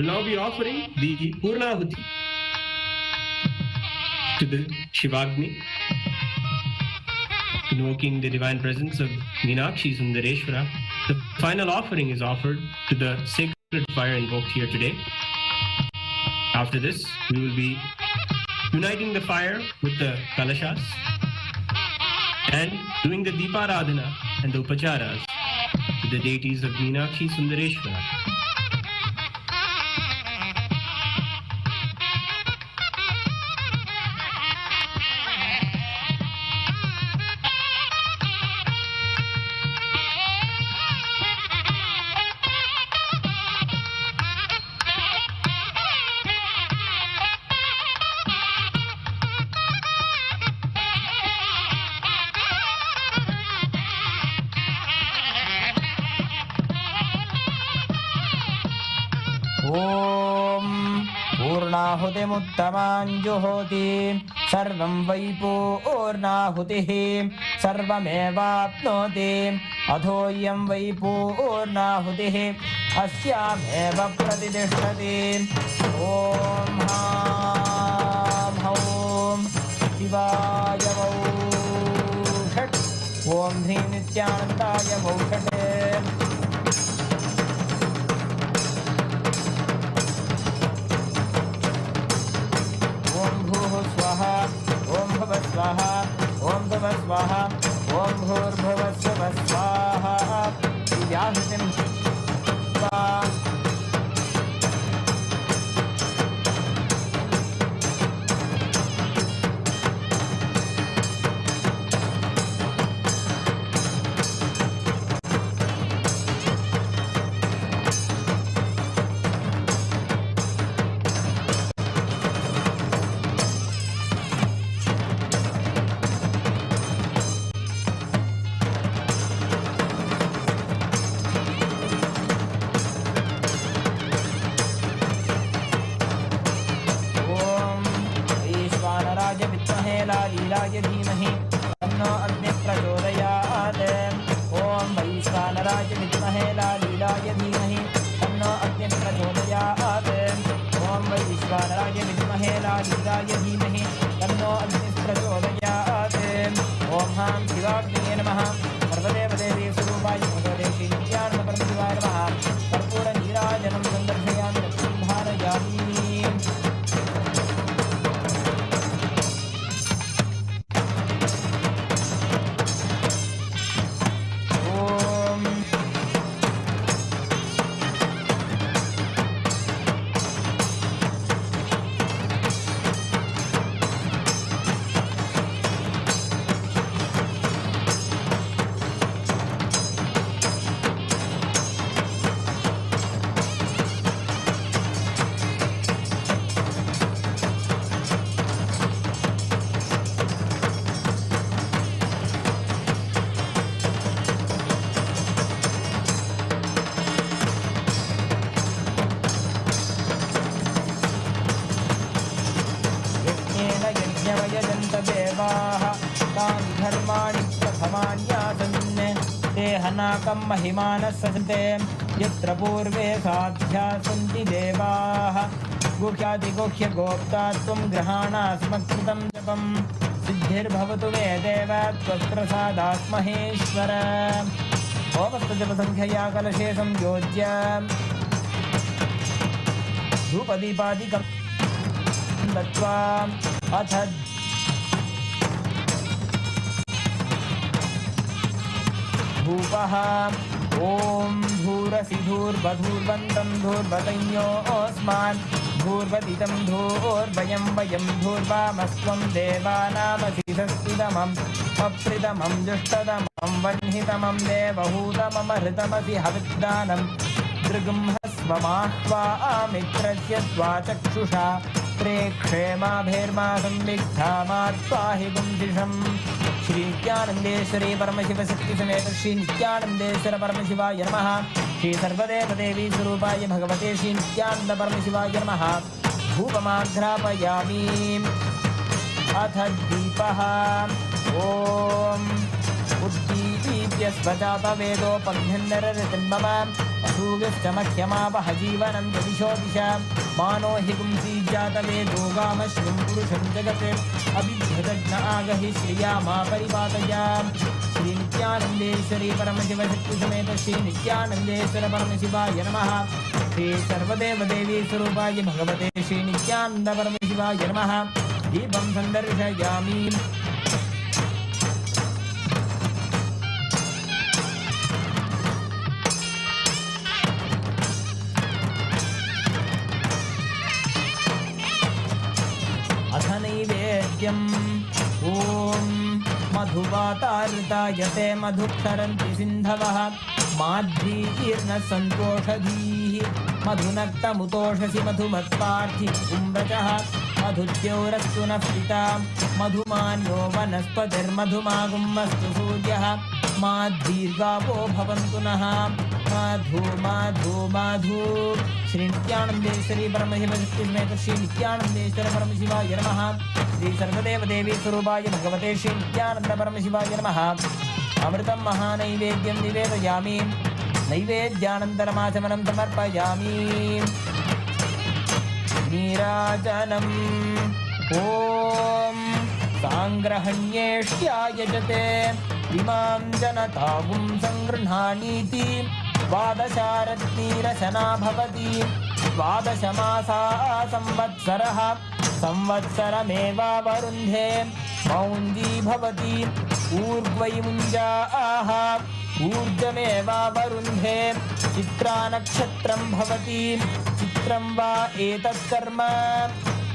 F: We'll now be offering the Purnahuti to the Shivagni, invoking the divine presence of Meenakshi Sundareshwara. The final offering is offered to the sacred fire invoked here today. After this, we will be uniting the fire with the Kailashas and doing the Deeparadhana and the Upacharas to the deities of Meenakshi Sundareshwara.
G: ॐ पूर्णाहुतिमुत्तमाञ्जुहोति सर्वं वै पूर्णाहुतिः सर्वमेवाप्नोति अथोऽयं वै पूर्णाहुतिः अस्यामेव प्रतिष्ठति ॐ हां हौं शिवाय वौ षट् ॐ ह्रीं नित्यानन्दाय वौ षट् स्वाहा ॐ भुवः स्वाहा ॐ भुवः स्वाहा ॐ भूर्भुवः स्वः स्वाहा व्याहृतिं स्वाहा लालीलाय धीमहि तन्नो अग्निः प्रचोदयात् ॐ वैश्वानराय विद्महे लालीलाय धीमहि तन्नो अग्निः प्रचोदयात् ॐ वैश्वानराय विद्महे लालीलाय धीमहि तन्नो अग्निः प्रचोदयात् ॐ हां शिवाग्निये नमः सर्वदेवदेवी स्वरूपाय भगवते श्रीनित्यानन्दपरमशिवाय नमः कर्पूरनीराजनं सन्दर्शयामि लक्ष्मीं धारयामि देवाः तानि धर्माणि प्रथमान्यासन् देहनाकं महिमानः सन्ते यत्र पूर्वे साध्या सन्ति देवाः गुह्यातिगुह्य गोप्ता त्वं गृहाणास्मत्कृतं जपं सिद्धिर्भवतु मे देव त्वत्प्रसादात् महेश्वर ओमस्तजपसङ्ख्यया कलशे संयोज्य धूपदीपादिकं दत्त्वा अथ धूपः ॐ धूरसि धूर्वधूर्वन्तं धूर्वतञ्योऽस्मान् धूर्वदितं धूर्वयं वयं धूर्वामस्त्वं देवानामसि षष्टितमम् अप्रितमं जुष्टतमं वह्नितमं देवहूतममहृतमसि हविद्दानं दृगुंहस्वमाह्वामित्रस्य त्वाचक्षुषा प्रेक्षेमाभिर्मा संविग्धामात्पाहि गुंसिषम् श्री नित्यानन्देश्वरी परमशिव शक्ति समेत श्री नित्यानन्देश्वर परमशिवाय नमः श्री सर्वदेवदेवी स्वरूपाय भगवते श्री नित्यानन्द परमशिवाय नमः धूपमाघ्रापयामि अथ दीपः ॐ उद्दीप्य स्वजातवेदोपघ्नरतिर्मम असूगश्चमख्यमावह जीवनं च दिशो दिश मानो हि पुंसी जातवेदो गामश्वं पुरुषं जगत् अभिभ्यदग्न आगहि श्रिया मा परिपातया श्री नित्यानन्देश्वरी परमशिवशक्ति समेत श्री नित्यानन्देश्वर परमशिवाय नमः श्री सर्वदेवदेवी स्वरूपाय भगवते श्री नित्यानन्द परमशिवाय नमः दीपं सन्दर्शयामि ॐ मधुवातार्तायते मधुक्षरन्ति सिन्धवः माध्वीर्न सन्तोषधीः मधुनक्तमुतोषसि मधुमत्पार्थि कुम्भचः मधुद्यौरस्तु नः पिता मधुमान्यो वनस्पतिर्मधुमागुम्मस्तु सूर्यः माद्धीर्गावो भवन्तु नः मधु मधु मधु श्री नित्यानंदेश्वरी परमशिवशक्ति समेत श्री नित्यानंदेश्वर परमशिवाय नमः। श्री सर्वदेव देवी स्वरूपाय भगवते श्री नित्यानंद परमशिवाय नमः। अमृतं महानैवेद्यं निवेदयामि। नैवेद्यानन्तरमाचमनं समर्पयामि। नीराजनम् ॐ साङ्ग्रहण्येष्ट्यायजते इमां जनतागुं सङ्गृह्णानीति। द्वादशारत्नीरचना भवति। द्वादशमासा संवत्सरः संवत्सरमेवावरुन्धे मौञ्जी भवति। ऊर्ध्वै मुञ्जाः ऊर्जमेवावरुन्धे। चित्रानक्षत्रं भवति। चित्रं वा एतत्कर्म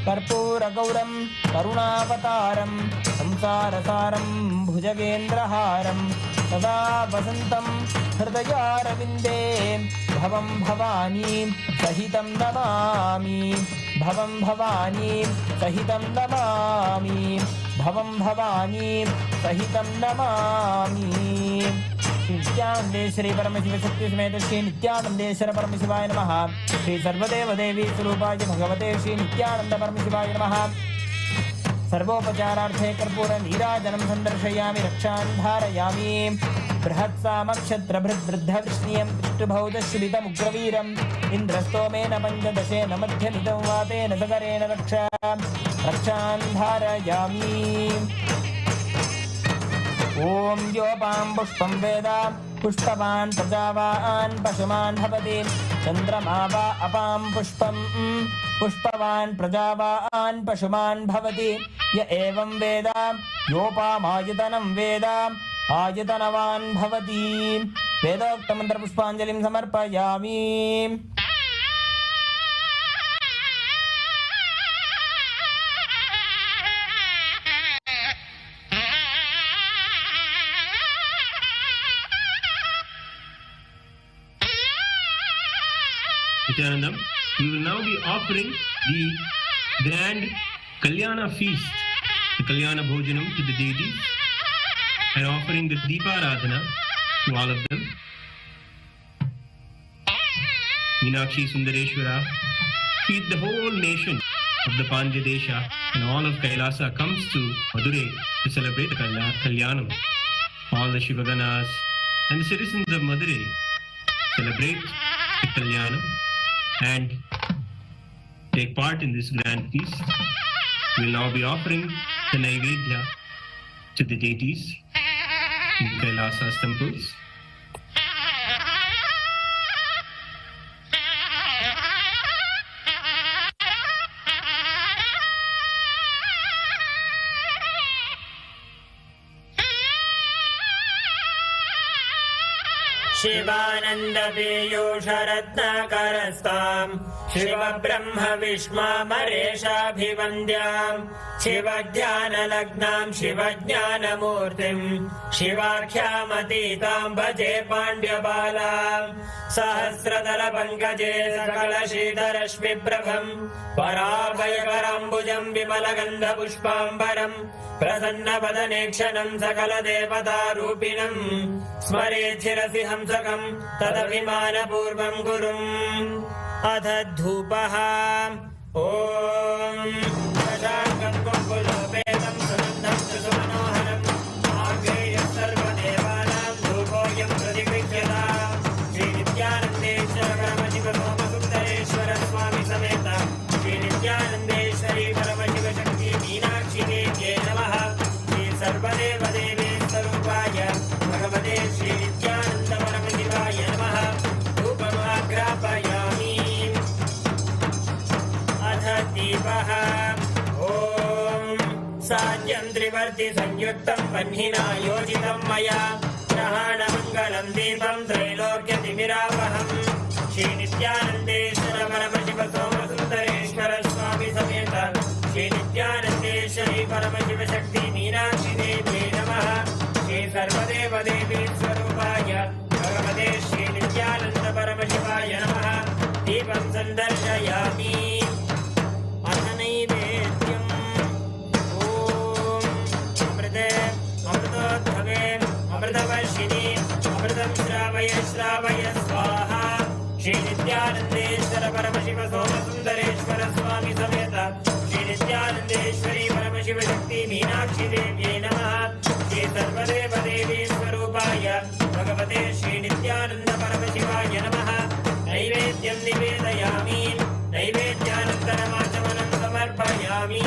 G: कर्पूरगौरं करुणावतारं संसारसारं भुजगेन्द्रहारं सदा वसन्तं हृदयारविन्दे भवं भवानी सहितं नमामि। भवं भवानी सहितं नमामि। भवं भवानी सहितं नमामि। श्री नित्यानंदेश्वरी परमशिवशक्ति समेत श्री नित्यानंदेश्वर परमशिवाय नमः। श्री सर्वदेव देवी स्वरूपाय भगवते श्री नित्यानंद परमशिवाय नमः। सर्वोपचारार्थे कर्पूर नीराजनं संदर्शयामि। रक्षान् धारयामि। बृहत्सामक्षत्रभृद्वृद्धवृष्णीयं पृष्ठभौतशुभितमुग्रवीरम् इन्द्रस्तोमेन पञ्चदशेन मध्यमिदं वातेन सगरेण रक्षान् धारयामि। ॐ योपां पुष्पं वेद पुष्पवान् प्रजावान् पशुमान् भवति। चन्द्रमा वा अपां पुष्पं पुष्पवान् प्रजावान् पशुमान् भवति। य एवं वेद योपामायतनं वेद आयतनवान् भवति। वेदोक्तमन्त्रपुष्पाञ्जलिं समर्पयामि।
F: Nithyananda, we will now be offering the grand Kalyana feast, the Kalyana Bhojanam to the deities, and offering the Deeparadhana to all of them. Meenakshi Sundareshwara, feed the whole nation of the Pandya Desha, and all of Kailasa comes to Madurai to celebrate the Kalyanam. All the Shivaganas and the citizens of Madurai celebrate the Kalyanam and take part in this grand feast. We will now be offering the Naivedya to the deities in Kailasa's temples.
H: Shivanand पीयूषरत्नाकरस्तां Shiv ब्रह्म विष्मामरेशाभिवन्द्यां शिवज्ञानलग्नां शिवज्ञानमूर्तिं शिवाख्यामतीतां भजे पाण्ड्यबालां सहस्रदलपङ्कजे सकलशीतरश्मिप्रभं पराभयकराम्बुजं विमलगन्धपुष्पाम्बरं प्रसन्नवदनेक्षणं सकलदेवतारूपिणं स्मरेच्छिरसि हंसकं तदभिमानपूर्वं गुरुम् अथ धूपः ॐ शशाङ्कं कुङ्कुलोपेतं सुगन्धं च सुमनोहरम् आग्नेयः सर्वदेवानां धूपोऽयं प्रतिगृह्यताम् श्रीनित्यानन्देश्वर परमशिव सोमसुन्दरेश्वर स्वामी समेत श्रीनित्यानन्देश्वरी परमशिवशक्ति मीनाक्षी देव्यै नमः। श्री सर्वदेव देवी स्वरूपाय भगवते श्रीनित्यानन्द परमशिवाय नमः। धूपमाग्रापयामि। अथ दीपः ॐ साध्यं त्रिवर्ति संयुक्तं वह्निना योजितं मया ग्रहाणमङ्गलं दीपं त्रैलोक्यतिमिरावहम् श्रीनित्यानन्देश्वर परमशिव सोमसुन्दरेश्वर स्वामी समेत श्रीनित्यानन्देश्वरी परमशिवशक्ति मीनाक्षी देव्यै नमः। श्री सर्वदेव देवी स्वरूपाय भगवते श्रीनित्यानन्द परमशिवाय नमः। दीपं सन्दर्शयामि। अथ नैवेद्यम् ॐ अमृते अमृतोद्भवे अमृतवर्षिणि अमृतं श्रावय श्रावय स्वाहा श्रीनित्यानन्देश्वर परमशिव सोमसुन्दरेश्वर स्वामी समेत श्री नित्यानन्देश्वरी परमशिव शक्ति मीनाक्षी देव्यै नमः श्री सर्वदेव देवी स्वरूपाय भगवते श्री नित्यानन्द परमशिवाय नमः नैवेद्यं निवेदयामि नैवेद्यानन्तरमाचमनं समर्पयामि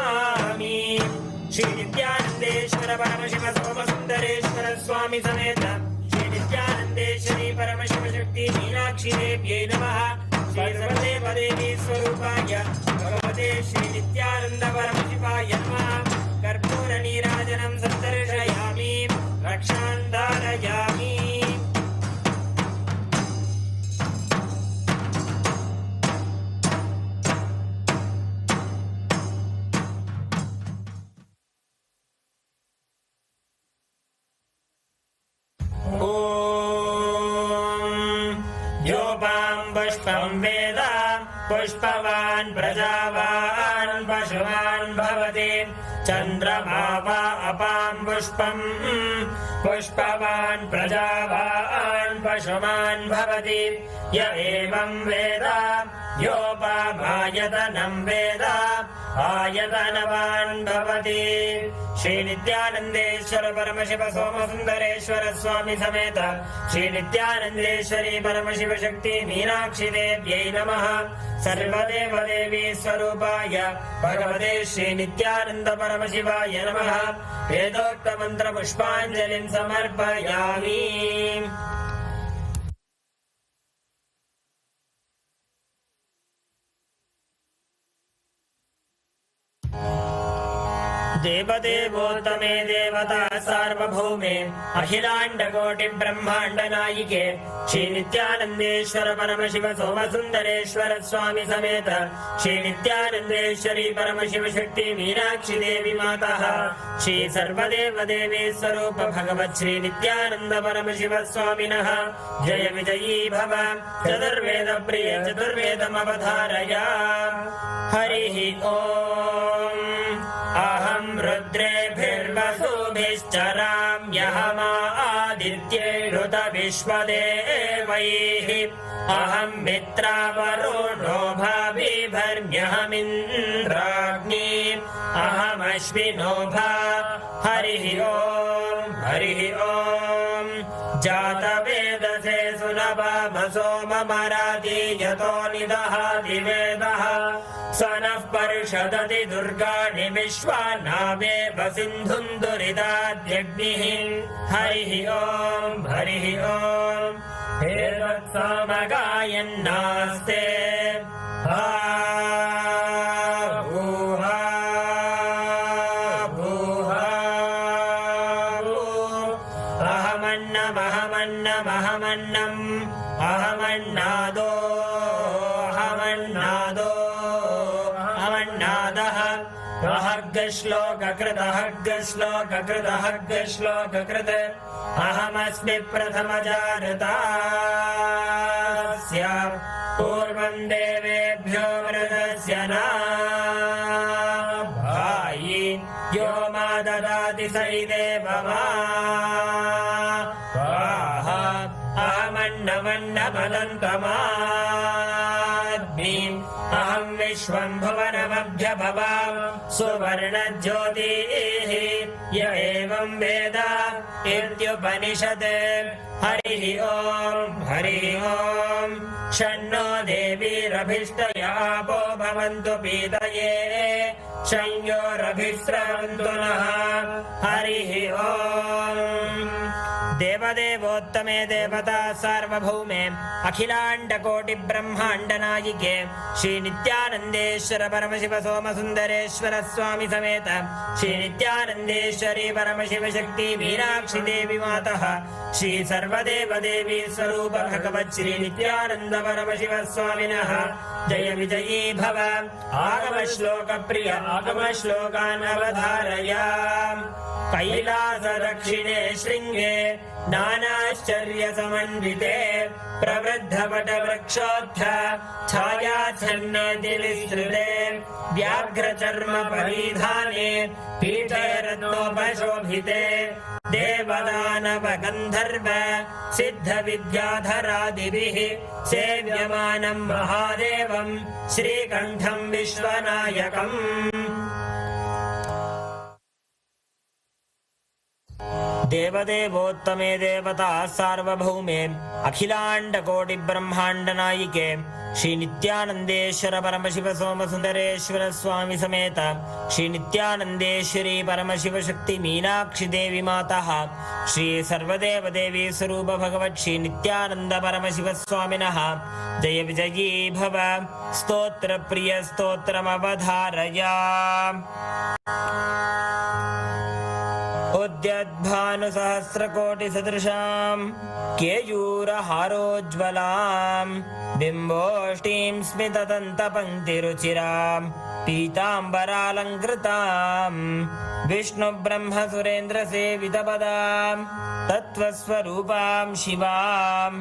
H: दर्शयामि श्री नित्यानंदेश्वर परमशिव सोमसुंदरेश्वर स्वामी समेत श्री नित्यानंदेश्वरी परमशिव शक्ति मीनाक्षी देव्यै नमः सर्वदेव देवी स्वरूपाय भगवते श्री नित्यानंद परमशिवाय नमः कर्पूर नीराजनं सन्दर्शयामि रक्षां धारयामि पुष्पं वेद पुष्पवान् प्रजावान् पशुवान् भवति चन्द्रमा वा अपां पुष्पं पुष्पवान् प्रजावान् पशुवान् भवति य एवं वेद योपामायतनं वेद आयतनवान् भवति श्री नित्यानंदेश्वर परमशिव सोमसुंदरेश्वर स्वामी समेत श्री नित्यानंदेश्वरी परमशिव शक्ति मीनाक्षी देव्यै नमः सर्वदेव देवी स्वरूपाय भगवते श्री नित्यानंद परमशिवाय नमः वेदोक्त मंत्र पुष्पांजलिं समर्पयामि देवदेवोत्तमे देवता सार्वभौमे अखिलाण्डकोटि ब्रह्माण्ड नायिके श्री नित्यानंदेश्वर परमशिव सोमसुंदरेश्वर स्वामी समेत श्री नित्यानंदेश्वरी परमशिव शक्ति मीनाक्षी देवी मातः श्री सर्वदेव देवी स्वरूप भगवत् श्री नित्यानंद परमशिव स्वामिनः जय विजयी भव चतुर्वेद प्रिय चतुर्वेदमवधारय हरिः ओम् अहं रुद्रेभिर्वसुभिश्चराम्यहमादित्यैरुत विश्वदेवैः अहं मित्रावरुणो भाभिभर्म्यहमिन्द्राग्नि अहमश्विनो भा हरिः ओम् जातवेदसे सुनवामसो ममरादीयतो निदहाति वेदः सनः पर्षदति दुर्गाणि विश्वानावेव सिन्धुं दुरिताद्यग्निः हरिः ओम् हेतत्सामगायन्नास्ते श्लोककृत अहमस्मि प्रथमजारतास्य पूर्वं देवेभ्यो मृतस्य नाभायि यो मा ददाति स इदेव मा अहमन्नमन्नमदन्तमाद्मीम् अहं विश्वं भुवनमभ्यभवाम् सुवर्णज्योतिः य एवं वेद इत्युपनिषत् हरिः ओम् शन्नो देवीरभिष्टयापो भवन्तु पीतये शंयोरभिस्रवन्तु नः हरिः ओम् देवदेवोत्तमे देवता सार्वभौमे अखिलाण्डकोटि ब्रह्माण्ड नायिके श्री नित्यानंदेश्वर परमशिव सोमसुंदरेश्वर स्वामी समेत श्री नित्यानंदेश्वरी परमशिव शक्ति मीनाक्षी देवी मातः श्री सर्वदेव देवी स्वरूप भगवत् श्री नित्यानंद परमशिव स्वामिनः जय विजयी भव आगम श्लोक प्रिय आगम श्लोकान् अवधारय कैलास दक्षिणे शृंगे नानाश्चर्य समन्विते प्रवृद्धवट वृक्षोत्थ छायाच्छन्नति विस्तृते व्याघ्रचर्म परिधाने पीठे रत्नोपशोभिते देवदानव गन्धर्व सिद्ध विद्याधरादिभिः सेव्यमानं महादेवं श्रीकण्ठं विश्वनायकम् देवदेवोत्तमे देवता सार्वभौमे अखिलाण्डकोटिब्रह्माण्डनायिके श्रीनित्यानन्देश्वर परमशिव सोमसुन्दरेश्वर स्वामी समेत श्रीनित्यानन्देश्वरी परमशिवशक्ति मीनाक्षि देवी मातः श्री सर्वदेवदेवी स्वरूप भगवत् श्रीनित्यानन्द परमशिव स्वामिनः जय विजयी भव स्तोत्र प्रिय स्तोत्रमवधारया उद्यद्भानुसहस्रकोटिसदृशां केयूरहारोज्ज्वलां बिम्बोष्टीं स्मितदन्तपङ्क्तिरुचिरां पीताम्बरालङ्कृतां विष्णुब्रह्मसुरेन्द्रसेवितपदां तत्त्वस्वरूपां शिवां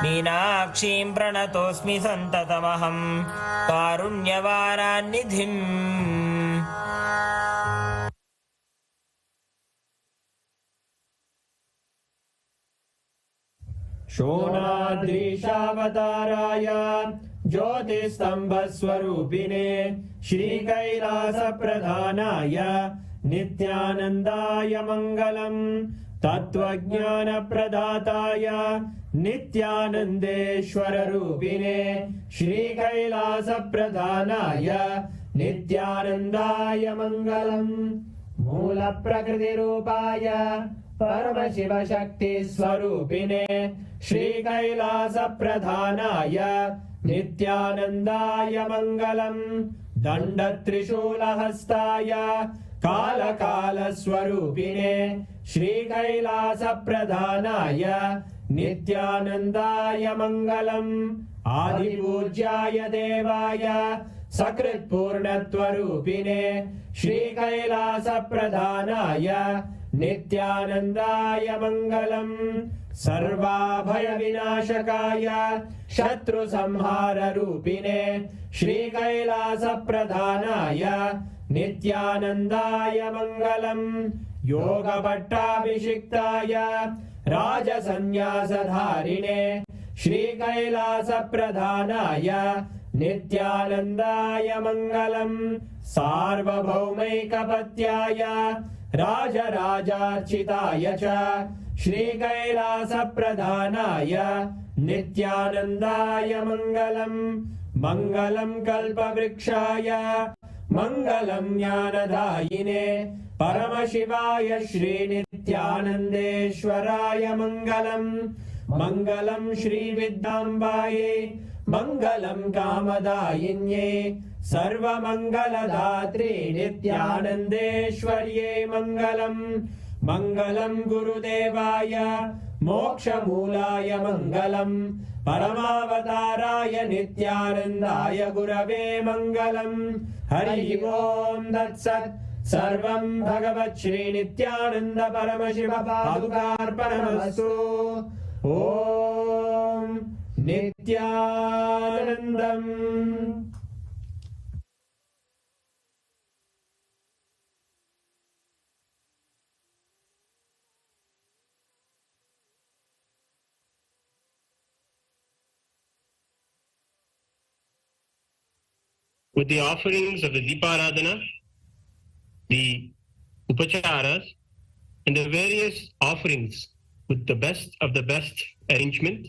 H: मीनाक्षीं प्रणतोऽस्मि सन्ततमहं कारुण्यवारान्निधिम्
G: शोणाद्रीशावताराय ज्योतिस्तम्भस्वरूपिणे श्रीकैलासप्रधानाय नित्यानन्दाय मङ्गलम् तत्त्वज्ञानप्रदाताय नित्यानन्देश्वररूपिणे श्रीकैलासप्रधानाय नित्यानन्दाय मङ्गलम् मूलप्रकृतिरूपाय परमशिवशक्तिस्वरूपिणे श्रीकैलासप्रधानाय नित्यानन्दाय मङ्गलम् दण्डत्रिशूलहस्ताय कालकालस्वरूपिणे श्रीकैलासप्रधानाय नित्यानन्दाय मङ्गलम् आदिपूज्याय देवाय सकृत्पूर्णत्वरूपिणे श्रीकैलासप्रधानाय नित्यानन्दाय मङ्गलम् सर्वाभयविनाशकाय शत्रुसंहाररूपिणे श्रीकैलासप्रधानाय नित्यानन्दाय मङ्गलम् योगपट्टाभिषिक्ताय राजसन्न्यासधारिणे श्रीकैलासप्रधानाय नित्यानन्दाय मङ्गलम् सार्वभौमैकपत्याय राजराजार्चिताय च श्रीकैलासप्रधानाय नित्यानन्दाय मङ्गलम् मङ्गलम् कल्पवृक्षाय मङ्गलम् ज्ञानदायिने परमशिवाय श्रीनित्यानन्देश्वराय मङ्गलम् मङ्गलम् श्रीविद्याम्बायै मङ्गलम् कामदायिन्ये सर्वमङ्गलदात्रे नित्यानन्देश्वर्ये मङ्गलम् मङ्गलम् गुरुदेवाय मोक्षमूलाय मङ्गलम् परमावताराय नित्यानन्दाय गुरवे मङ्गलम् हरि ओम् तत्सत् सर्वं भगवत् श्रीनित्यानन्द परमशिव पादुकार्पणमस्तु ॐ नित्यानन्दम्
F: With the offerings of the Deeparadhana, the upacharas, and the various offerings with the best of the best arrangements,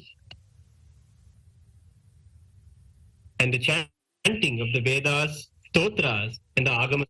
F: and the chanting of the Vedas, Stotras, and the Agama.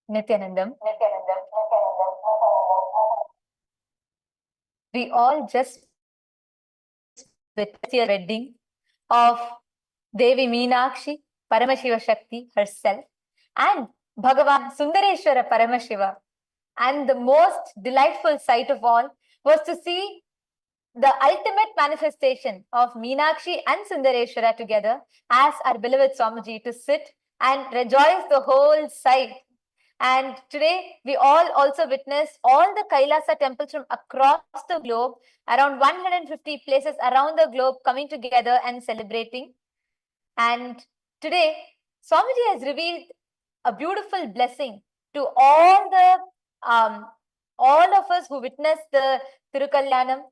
I: Nithyanandam. We all just witnessed the wedding of Devi Meenakshi, Paramashiva Shakti herself, and Bhagavan Sundareshwara Paramashiva. And the most delightful sight of all was to see the ultimate manifestation of Meenakshi and Sundareshwara together as our beloved Swamiji to sit and rejoice the whole sight. And today we all also witnessed all the Kailasa temples from across the globe, around 150 places around the globe coming together and celebrating. And today Swamiji has revealed a beautiful blessing to all of us who witnessed the Tirukalyanam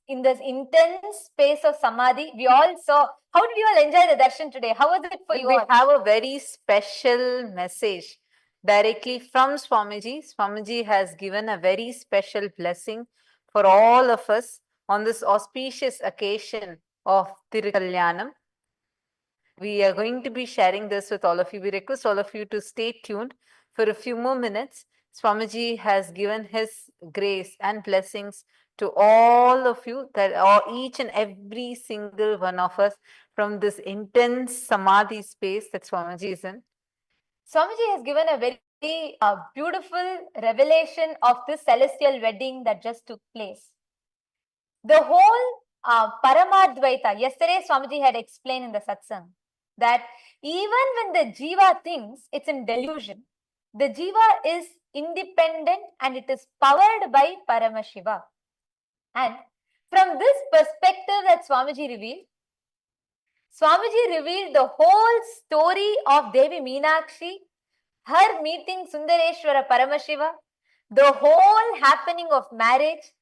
I: in this intense space of Samadhi. We all saw. How did you all enjoy the darshan today? How was it for you
J: We
I: all?
J: have a very special message directly from Swamiji. Swamiji has given a very special blessing for all of us on this auspicious occasion of Tirukalyanam. We are going to be sharing this with all of you. We request all of you to stay tuned for a few more minutes. Swamiji has given his grace and blessings to all of you, that each and every single one of us, from this intense Samadhi space that Swamiji is in.
I: Swamiji has given a very beautiful revelation of this celestial wedding that just took place. The whole Paramadvaita, yesterday Swamiji had explained in the satsang that even when the jiva thinks it's in delusion, the jiva is independent and it is powered by Paramashiva. And from this perspective that Swamiji revealed the whole story of Devi Meenakshi, her meeting Sundareshwara Paramashiva, the whole happening of marriage.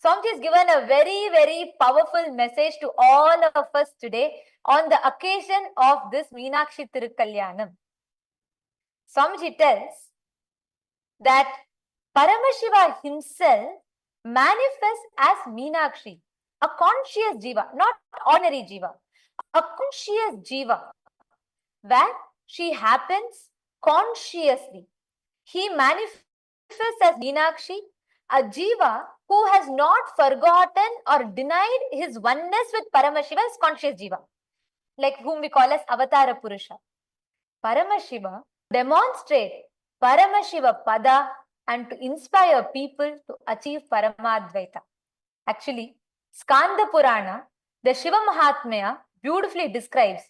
I: Swamiji has given a very, very powerful message to all of us today on the occasion of this Meenakshi Tirukalyanam. Swamiji tells that Paramashiva himself manifests as Meenakshi, a conscious jiva, not ordinary jiva, a conscious jiva, where she happens consciously. He manifests as Meenakshi, a jiva who has not forgotten or denied his oneness with Paramashiva as conscious jiva, like whom we call as Avatara Purusha. Paramashiva demonstrates Paramashiva Pada and to inspire people to achieve Paramadvaita. Actually, Skanda Purana, the Shiva Mahatmya, beautifully describes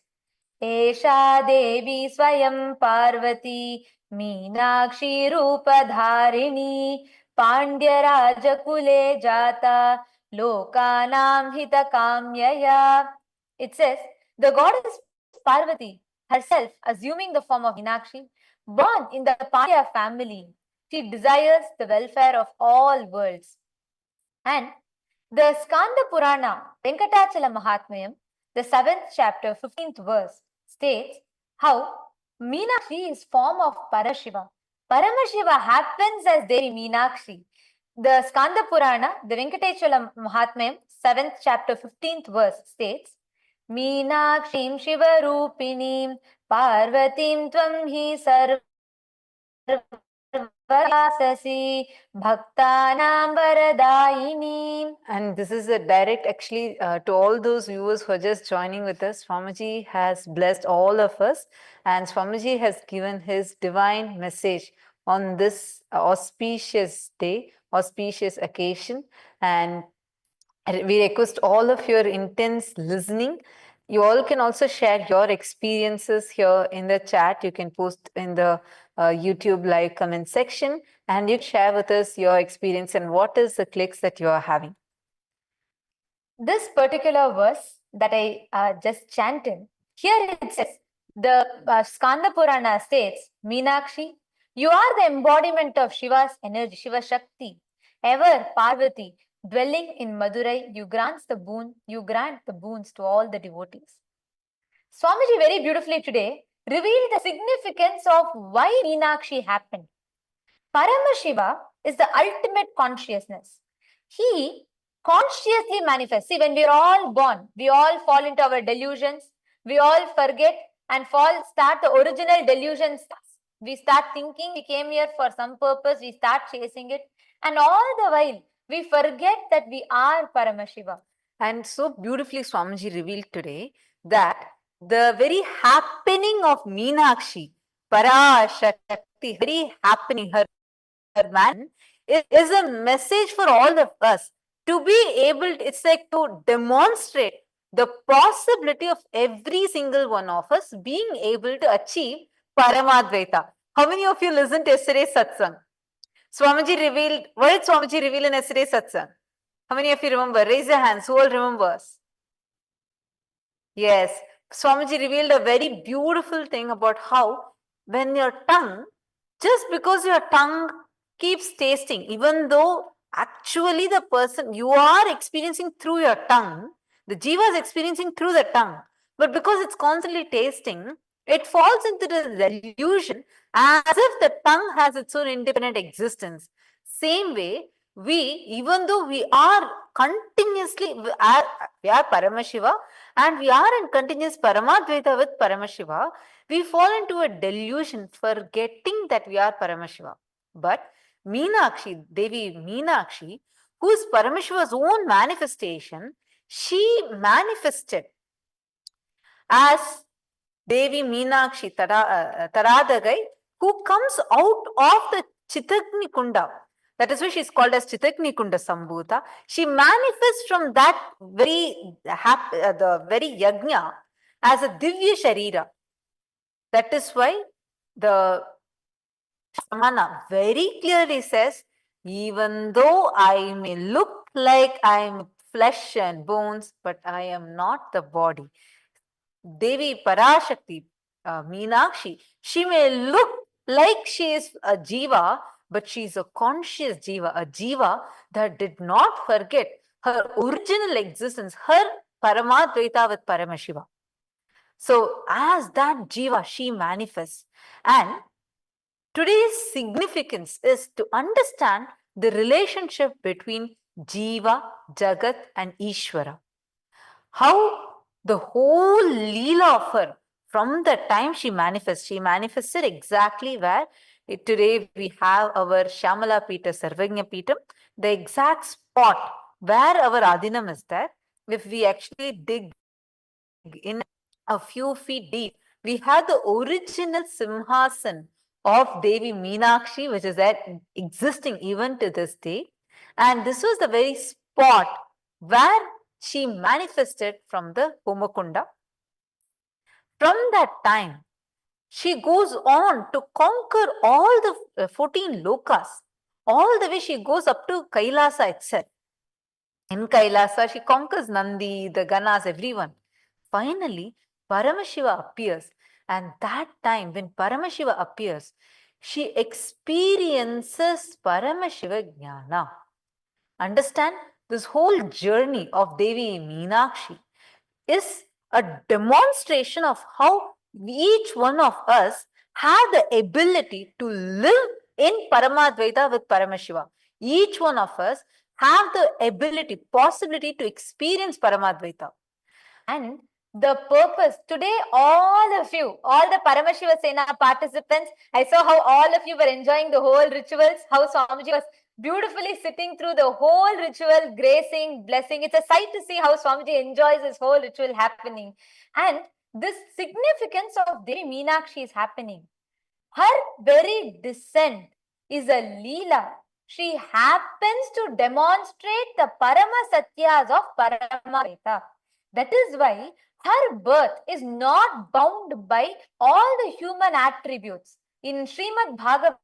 I: Esha Devi Swayam Parvati Meenakshi Rupa Dharini Pandya Rajakule Jata Lokanam Hita Kamyaya. It says, the goddess Parvati herself, assuming the form of Meenakshi, born in the Pandya family, she desires the welfare of all worlds. And the Skanda Purana, Venkatachala Mahatmyam, the 7th chapter, 15th verse, states how Meenakshi is form of Parashiva. Paramashiva happens as Devi Meenakshi. The Skanda Purana, the Venkatachala Mahatmyam, 7th chapter, 15th verse, states Meenakshim Shiva Rupinim Parvatim Tvam Hi Sarva Bhaktanam Varadayini.
J: And this is a direct, actually, to all those viewers who are just joining with us. Swamiji has blessed all of us, and Swamiji has given his divine message on this auspicious day, auspicious occasion. And we request all of your intense listening. You all can also share your experiences here in the chat. You can post in the YouTube live comment section, and you share with us your experience and what is the clicks that you are having.
I: This particular verse that I just chanted, here it says, the Skanda Purana states, Meenakshi, you are the embodiment of Shiva's energy, Shiva Shakti, ever Parvati, dwelling in Madurai, you grant the boons to all the devotees. Swamiji very beautifully today revealed the significance of why Meenakshi happened. Paramashiva is the ultimate consciousness. He consciously manifests. See, when we are all born, we all fall into our delusions. We all forget and start the original delusions We start thinking we came here for some purpose, we start chasing it, and all the while we forget that we are Paramashiva.
J: And so beautifully, Swamiji revealed today that the very happening of Meenakshi, Parashakti, very happening, her man, is a message for all of us to be able, it's like to demonstrate the possibility of every single one of us being able to achieve Paramadvaita. How many of you listened to yesterday's satsang? Swamiji revealed, what did Swamiji reveal in yesterday's satsang? How many of you remember? Raise your hands. Who all remembers? Yes. Swamiji revealed a very beautiful thing about how when your tongue, just because your tongue keeps tasting, even though actually the person you are experiencing through your tongue, the jiva is experiencing through the tongue, but because it's constantly tasting, it falls into the delusion as if the tongue has its own independent existence. Same way, we, even though we are continuously, we are Paramashiva and we are in continuous Paramadvaita with Paramashiva, we fall into a delusion forgetting that we are Paramashiva. But Meenakshi, Devi Meenakshi, who is Paramashiva's own manifestation, she manifested as Devi Meenakshi Taradagai, who comes out of the Chitagni Kunda. That is why she is called as Chitagni Kunda Sambhuta. She manifests from that very the very yajna as a Divya Sharira. That is why the Samana very clearly says, even though I may look like I am flesh and bones, but I am not the body. Devi Parashakti, Meenakshi, she may look like she is a jiva, but she is a conscious jiva, a jiva that did not forget her original existence, her Paramadvaita with Paramashiva. So as that jiva, she manifests. And today's significance is to understand the relationship between jiva, jagat and Ishvara. How the whole Leela of her, from the time she manifested exactly where today we have our Shamala Pita, Sarvagnya Pitam, the exact spot where our Adinam is there. If we actually dig in a few feet deep, we have the original Simhasan of Devi Meenakshi, which is there existing even to this day. And this was the very spot where she manifested from the Homakunda. From that time, she goes on to conquer all the 14 lokas. All the way she goes up to Kailasa itself. In Kailasa, she conquers Nandi, the Ganas, everyone. Finally, Paramashiva appears. And that time, when Paramashiva appears, she experiences Paramashiva Jnana. Understand? This whole journey of Devi Meenakshi is a demonstration of how each one of us have the ability to live in Paramadvaita with Paramashiva. Each one of us have the ability, possibility to experience Paramadvaita.
I: And the purpose today, all of you, all the Paramashiva Sena participants, I saw how all of you were enjoying the whole rituals, how Swamiji was beautifully sitting through the whole ritual, gracing, blessing. It's a sight to see how Swamiji enjoys this whole ritual happening. And this significance of Devi Meenakshi is happening. Her very descent is a Leela. She happens to demonstrate the Parama Satyas of Paramahita. That is why her birth is not bound by all the human attributes. In Srimad Bhagavatam,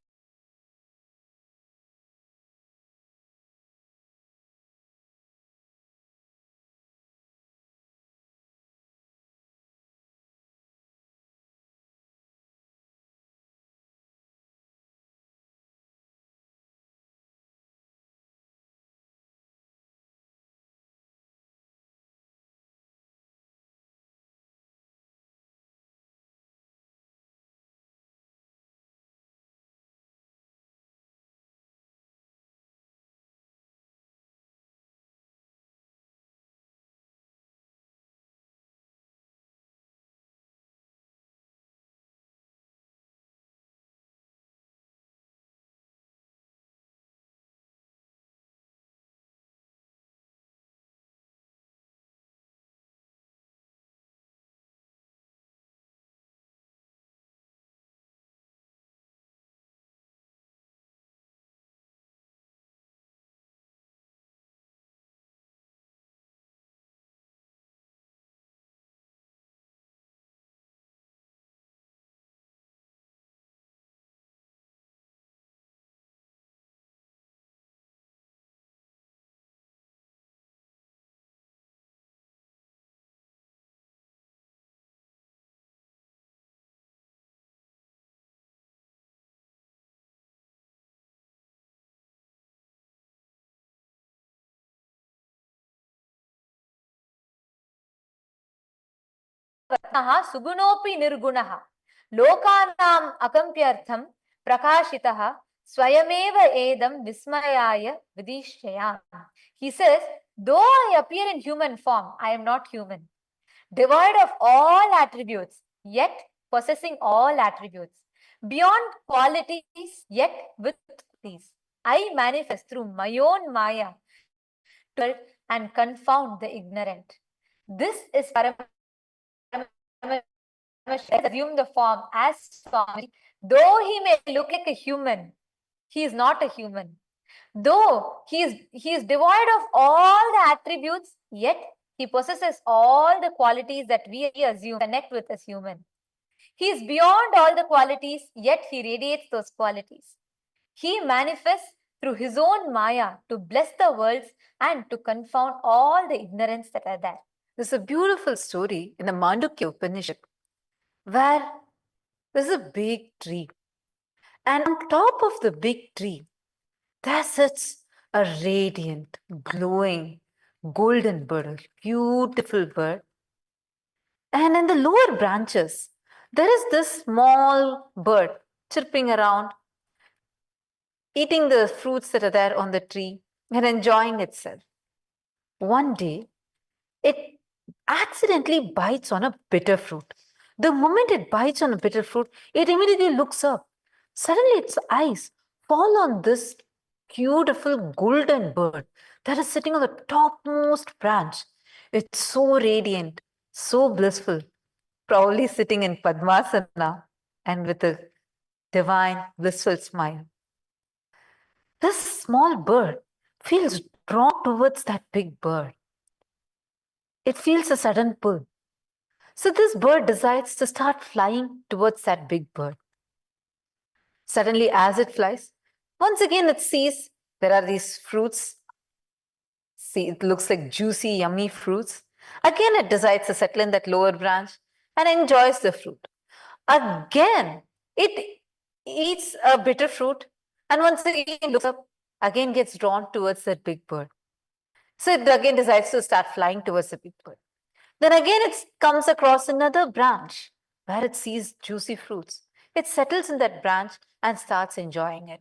I: sugunopi nirgunaha lokanam akampyartham prakashitaha swayameva edam vismayaya vidishayam. He says, though I appear in human form, I am not human. Devoid of all attributes, yet possessing all attributes. Beyond qualities, yet with these. I manifest through my own maya to and confound the ignorant. This is assume the form as Swami. Though he may look like a human, he is not a human. Though he is devoid of all the attributes, yet he possesses all the qualities that we assume connect with as human. He is beyond all the qualities, yet he radiates those qualities. He manifests through his own maya to bless the worlds and to confound all the ignorance that are there.
J: This is a beautiful story in the Mandukya Upanishad where there's a big tree. And on top of the big tree, there sits a radiant, glowing, golden bird, a beautiful bird. And in the lower branches, there is this small bird chirping around, eating the fruits that are there on the tree and enjoying itself. One day, it accidentally bites on a bitter fruit. The moment it bites on a bitter fruit, it immediately looks up. Suddenly, its eyes fall on this beautiful golden bird that is sitting on the topmost branch. It's so radiant, so blissful, probably sitting in Padmasana and with a divine, blissful smile. This small bird feels drawn towards that big bird. It feels a sudden pull. So this bird decides to start flying towards that big bird. Suddenly, as it flies, once again it sees there are these fruits. See, it looks like juicy, yummy fruits. Again, it decides to settle in that lower branch and enjoys the fruit. Again, it eats a bitter fruit and once again looks up, again gets drawn towards that big bird. So it again decides to start flying towards the big bird. Then again it comes across another branch where it sees juicy fruits. It settles in that branch and starts enjoying it.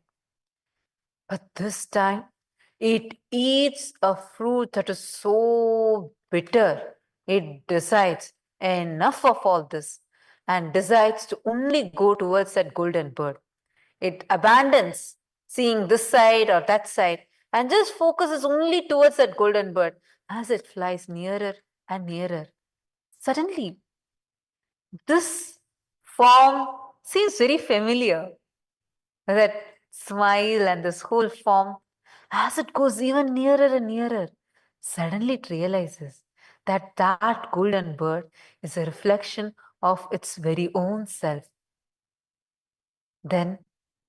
J: But this time, it eats a fruit that is so bitter. It decides enough of all this and decides to only go towards that golden bird. It abandons seeing this side or that side and just focuses only towards that golden bird as it flies nearer and nearer. Suddenly, this form seems very familiar. That smile and this whole form, as it goes even nearer and nearer, suddenly it realizes that that golden bird is a reflection of its very own self. Then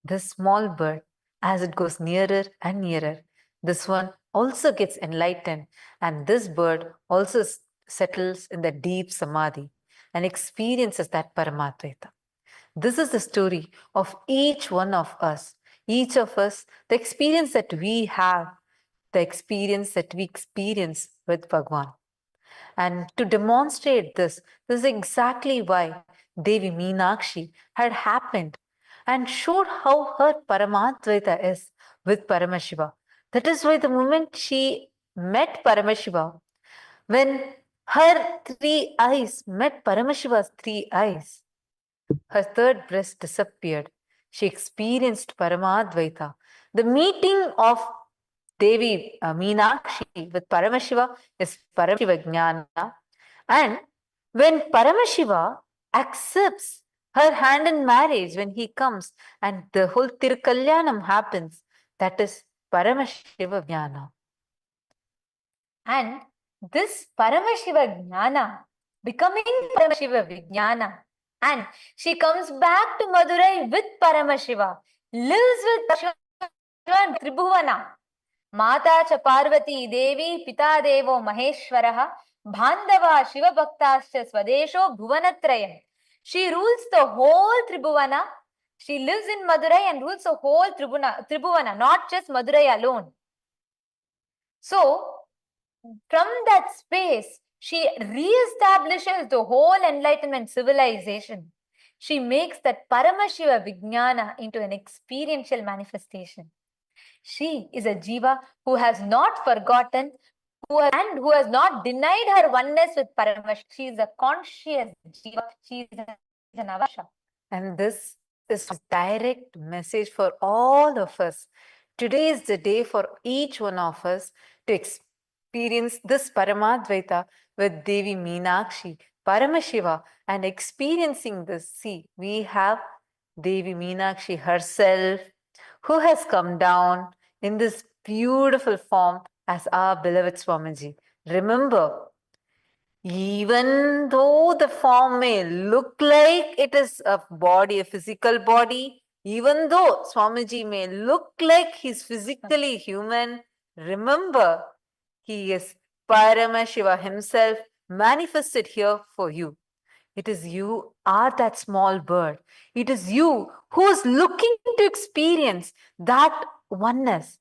J: this small bird, as it goes nearer and nearer, this one also gets enlightened, and this bird also settles in the deep samadhi and experiences that Paramatvaita. This is the story of each one of us. Each of us, the experience that we have, the experience that we experience with Bhagwan. And to demonstrate this is exactly why Devi Meenakshi had happened and showed how her Paramatvaita is with Paramashiva. That is why the moment she met Paramashiva, when her three eyes met Paramashiva's three eyes, her third breast disappeared. She experienced Paramadvaita. The meeting of Devi Meenakshi with Paramashiva is Paramashiva Jnana. And when Paramashiva accepts her hand in marriage, when he comes and the whole Tirukalyanam happens, that is Paramashiva Jnana.
I: And this Paramashiva Jnana, becoming Paramashiva Vijnana, and she comes back to Madurai with Paramashiva, lives with Paramashiva and Tribhuvana. Mata cha Parvati Devi Pita Devo Maheshwaraha Bhandava Shiva Bhaktascha Swadesho Bhuvanatrayam. She rules the whole Tribhuvana. She lives in Madurai and rules the whole Tribhuvana, not just Madurai alone. So, from that space, She re-establishes the whole enlightenment civilization. She makes that Paramashiva Vijnana into an experiential manifestation. She is a Jiva who has not forgotten and who has not denied her oneness with Paramashiva. She is a conscious Jiva. She is an Avasha.
J: And this is a direct message for all of us. Today is the day for each one of us to experience this Paramadvaita with Devi Meenakshi, Paramashiva, and experiencing this. See, we have Devi Meenakshi herself who has come down in this beautiful form as our beloved Swamiji. Remember, even though the form may look like it is a body, a physical body, even though Swamiji may look like he's physically human, remember, he is Paramashiva himself manifested here for you. It is you are that small bird. It is you who is looking to experience that oneness.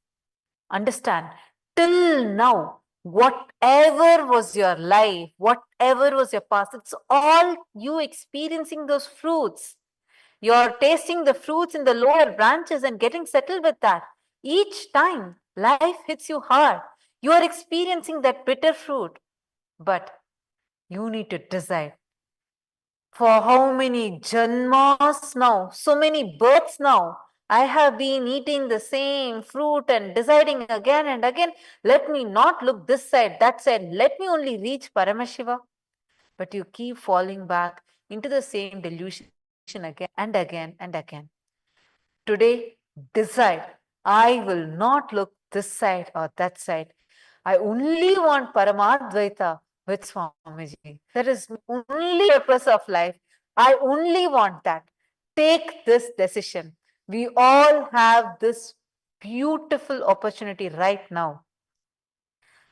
J: Understand, till now, whatever was your life, whatever was your past, it's all you experiencing those fruits. You're tasting the fruits in the lower branches and getting settled with that. Each time life hits you hard, you are experiencing that bitter fruit. But you need to decide, for how many janmas now, so many births now, I have been eating the same fruit and deciding again and again, let me not look this side, that side, let me only reach Paramashiva. But you keep falling back into the same delusion again and again and again. Today, decide, I will not look this side or that side. I only want Paramadvaita with Swamiji. That is only purpose of life. I only want that. Take this decision. We all have this beautiful opportunity right now.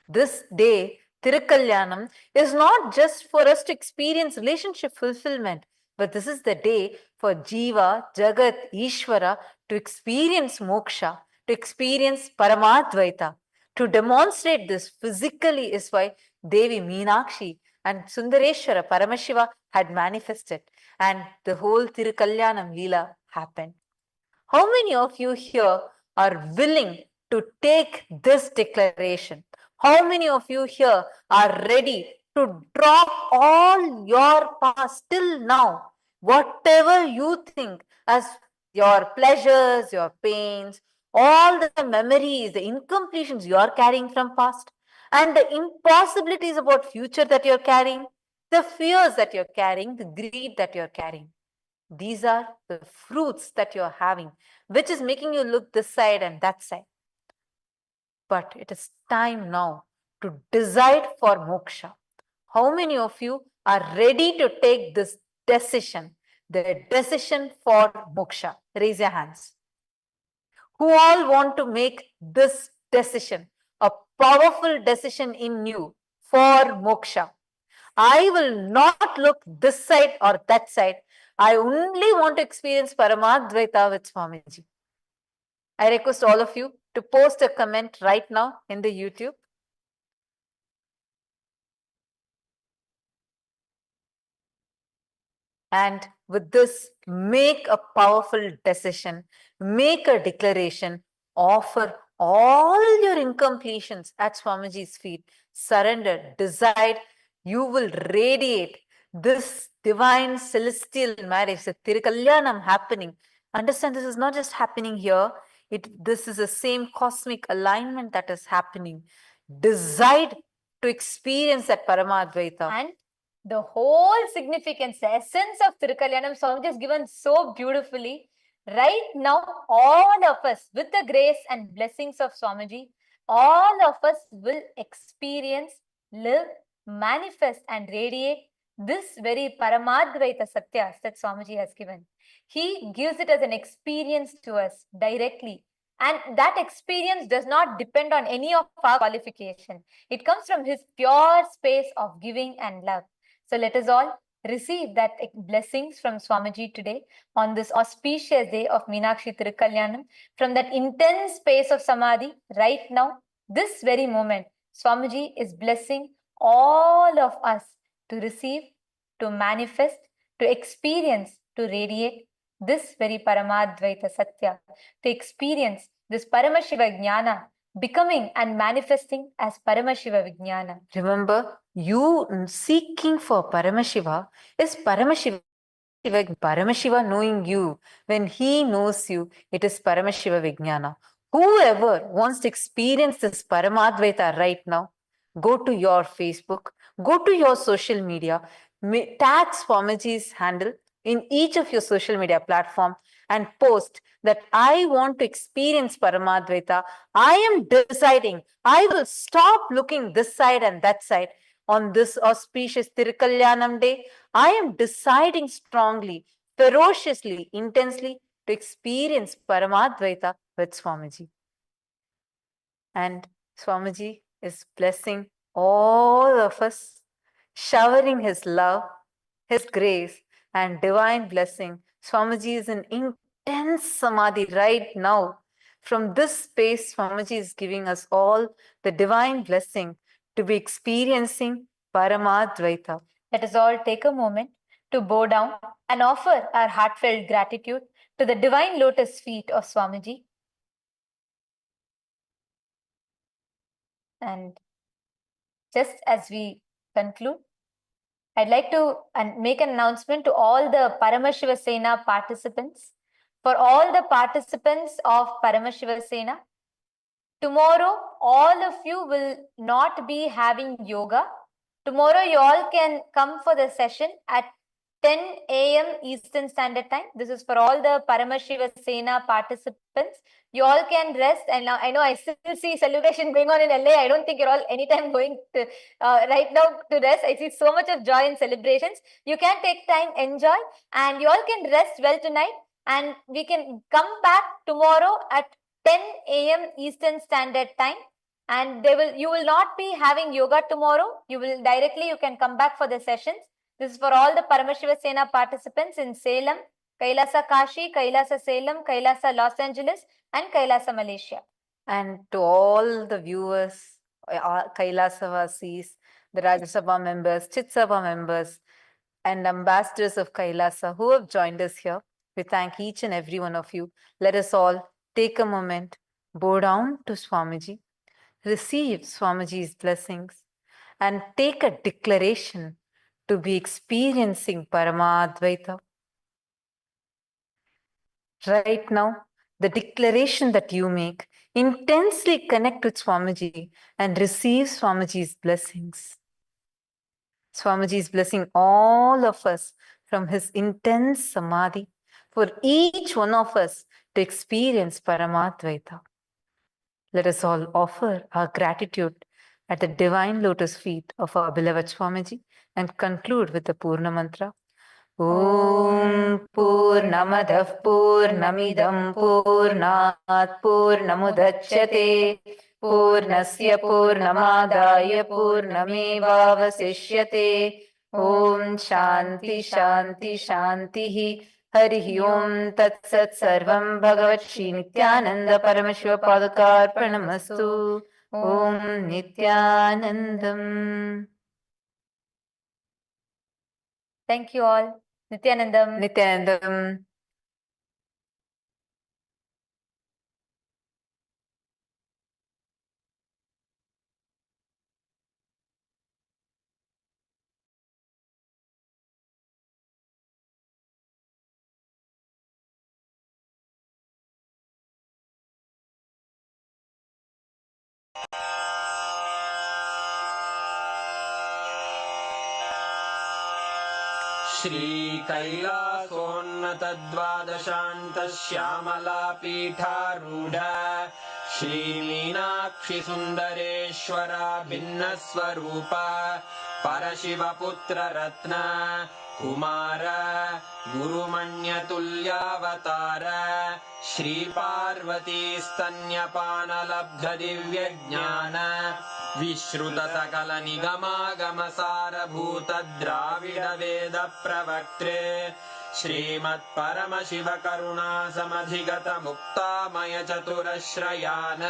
J: This day, Tirukalyanam, is not just for us to experience relationship fulfillment, but this is the day for Jiva, Jagat, Ishvara to experience moksha, to experience Paramadvaita. To demonstrate this physically is why Devi Meenakshi and Sundareshwara Paramashiva had manifested, and the whole Tirukalyanam Leela happened. How many of you here are willing to take this declaration? How many of you here are ready to drop all your past till now? Whatever you think as your pleasures, your pains, all the memories, the incompletions you are carrying from past, and the impossibilities about future that you're carrying, the fears that you're carrying, the greed that you're carrying. These are the fruits that you're having, which is making you look this side and that side. But it is time now to decide for moksha. How many of you are ready to take this decision, the decision for moksha? Raise your hands. Who all want to make this decision, a powerful decision in you for moksha? I will not look this side or that side. I only want to experience Paramadvaita with Swamiji. I request all of you to post a comment right now in the YouTube. And with this, make a powerful decision, make a declaration, offer all your incompletions at Swamiji's feet, surrender, decide, you will radiate this divine celestial marriage, the Tirukalyanam happening. Understand, this is not just happening here. This is the same cosmic alignment that is happening. Decide to experience that Paramadvaita.
I: And the whole significance, the essence of Tirukalyanam, Swamiji has given so beautifully. Right now, all of us, with the grace and blessings of Swamiji, all of us will experience, live, manifest and radiate this very Paramadvaita Satyas that Swamiji has given. He gives it as an experience to us directly. And that experience does not depend on any of our qualification. It comes from his pure space of giving and love. So let us all receive that blessings from Swamiji today on this auspicious day of Meenakshi Tirukalyanam. From that intense space of Samadhi right now, this very moment, Swamiji is blessing all of us to receive, to manifest, to experience, to radiate this very Paramadvaita Satya, to experience this Paramashiva Jnana becoming and manifesting as Paramashiva Vijnana.
J: Remember, you seeking for Paramashiva is Paramashiva. Paramashiva knowing you, when he knows you, it is Paramashiva Vijnana. Whoever wants to experience this Paramadvaita right now, go to your Facebook, go to your social media, tag Swamiji's handle in each of your social media platform and post that I want to experience Paramadvaita. I am deciding, I will stop looking this side and that side. On this auspicious Tirukalyanam day, I am deciding strongly, ferociously, intensely to experience Paramadvaita with Swamiji. And Swamiji is blessing all of us, showering his love, his grace, and divine blessing. Swamiji is in intense samadhi right now. From this space, Swamiji is giving us all the divine blessing to be experiencing Paramadvaita.
I: Let us all take a moment to bow down and offer our heartfelt gratitude to the divine lotus feet of Swamiji. And just as we conclude, I'd like to make an announcement to all the Paramashiva Sena participants. For all the participants of Paramashiva Sena, tomorrow all of you will not be having yoga. Tomorrow you all can come for the session at 10 a.m. Eastern Standard Time. This is for all the Paramashiva Sena participants. You all can rest. And now I know I still see celebration going on in LA. I don't think you're all anytime going to right now to rest. I see so much of joy and celebrations. You can take time, enjoy, and you all can rest well tonight. And we can come back tomorrow at 10 a.m. Eastern Standard Time. And you will not be having yoga tomorrow. You can come back for the sessions. This is for all the Paramashiva Sena participants in Salem, Kailasa Kashi, Kailasa Salem, Kailasa Los Angeles, and Kailasa Malaysia.
J: And to all the viewers, Kailasa Vasis, the Rajya Sabha members, Chit Sabha members, and ambassadors of Kailasa who have joined us here, we thank each and every one of you. Let us all take a moment, bow down to Swamiji, receive Swamiji's blessings, and take a declaration to be experiencing Paramadvaita. Right now, the declaration that you make, intensely connect with Swamiji and receive Swamiji's blessings. Swamiji is blessing all of us from his intense samadhi for each one of us to experience Paramadvaita. Let us all offer our gratitude at the divine lotus feet of our beloved Swamiji and conclude with the Purna Mantra. Om Purnamadah Purnamidam Purnat Purnamudachyate Purnasya Purnamadaya Purnamevavasishyate. Om Shanti Shanti Shanti Harihi Om Tat Sat Sarvam Bhagavat Shri Nithyananda Paramashiva Padakarpanamastu. Om Nithyanandam.
I: Thank you all. Nithyanandam.
J: Nithyanandam.
D: श्रीकैलासोन्नतद्वादशान्तश्यामलापीठारूढ श्रीमीनाक्षिसुन्दरेश्वरा भिन्नस्वरूप परशिवपुत्ररत्न Kumar गुरुमण्यतुल्यावतार श्रीपार्वतीस्तन्यपानलब्धदिव्यज्ञान विश्रुतसकलनिगमागमसारभूतद्राविडवेदप्रवक्त्रे श्रीमत्परमशिव करुणा समधिगत मुक्तामय चतुरश्रयान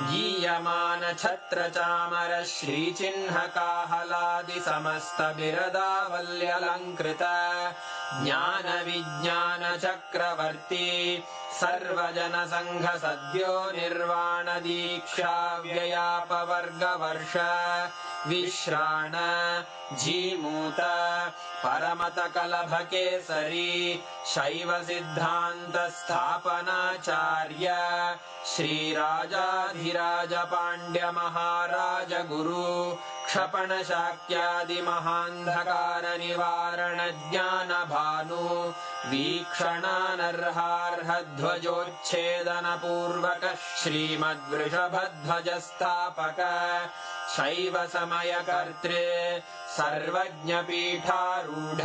D: गीयमान छत्र चामर श्रीचिह्न काहलादि समस्त बिरदावल्यलङ्कृत ज्ञान विज्ञान चक्रवर्ती सर्वजन संघ सद्यो निर्वाण दीक्षा व्ययापवर्गवर्ष विश्राण जीमूत परमत कलभ केसरी शैव सिद्धांत स्थापनाचार्य श्रीराजाधिराज पांड्य महाराज गुरु क्षपण शाक्यादि महांधकार निवारण ज्ञान भानु वीक्षणानर्हार्ह ध्वजोच्छेदन पूर्वक श्रीमद्वृषभध्वज स्थापक शैव समय कर्तृ सर्वज्ञ पीठारूढ़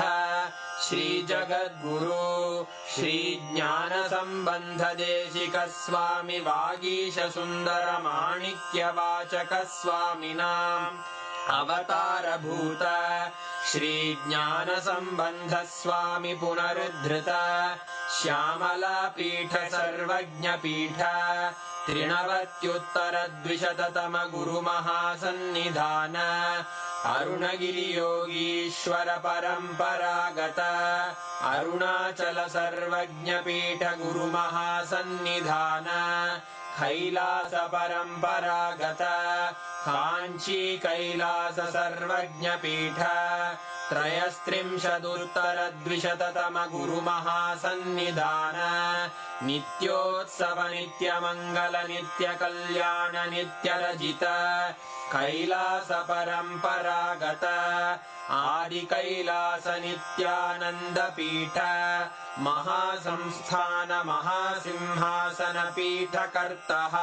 D: श्री जगद्गुरु श्री ज्ञान संबंध देशिक स्वामी वागीश सुंदर माणिक्य वाचक स्वामिनां अवतार भूत श्री ज्ञान संबंध स्वामी पुनरुद्धृत श्यामला पीठ सर्वज्ञ पीठ त्रिनवत्युत्तर द्विशततम गुरु महासन्निधान अरुणगिरि योगीश्वर परंपरागत अरुणाचल सर्वज्ञ पीठ गुरु महासन्निधान कैलास परंपरागत कांची कैलास सर्वज्ञ पीठ त्रयस्त्रिंशदुत्तर द्विशततम गुरु महासन्निधान नित्योत्सव नित्य मंगल नित्य कल्याण नित्य रजित कैलास परंपरागत आदि कैलास नित्यानंद पीठ महासंस्थान महासिंहासन पीठ कर्तः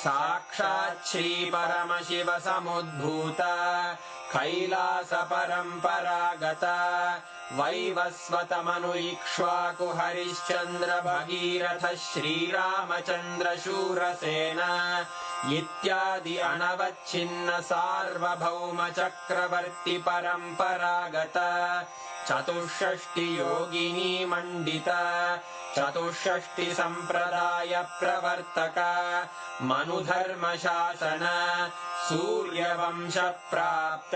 D: साक्षात् श्री परमशिव समुद्भूत कैलास परंपरागत वैवस्वत मनु इक्ष्वाकु हरिश्चंद्र भगीरथ श्रीरामचंद्र शूरसेन इत्यादि अनवच्छिन्न सार्वभौम चक्रवर्ती परंपरागत चतुष्षष्टि योगिनी मंडित चतुष्षष्टि संप्रदाय प्रवर्तक मनुधर्म शासन सूर्यवंश प्राप्त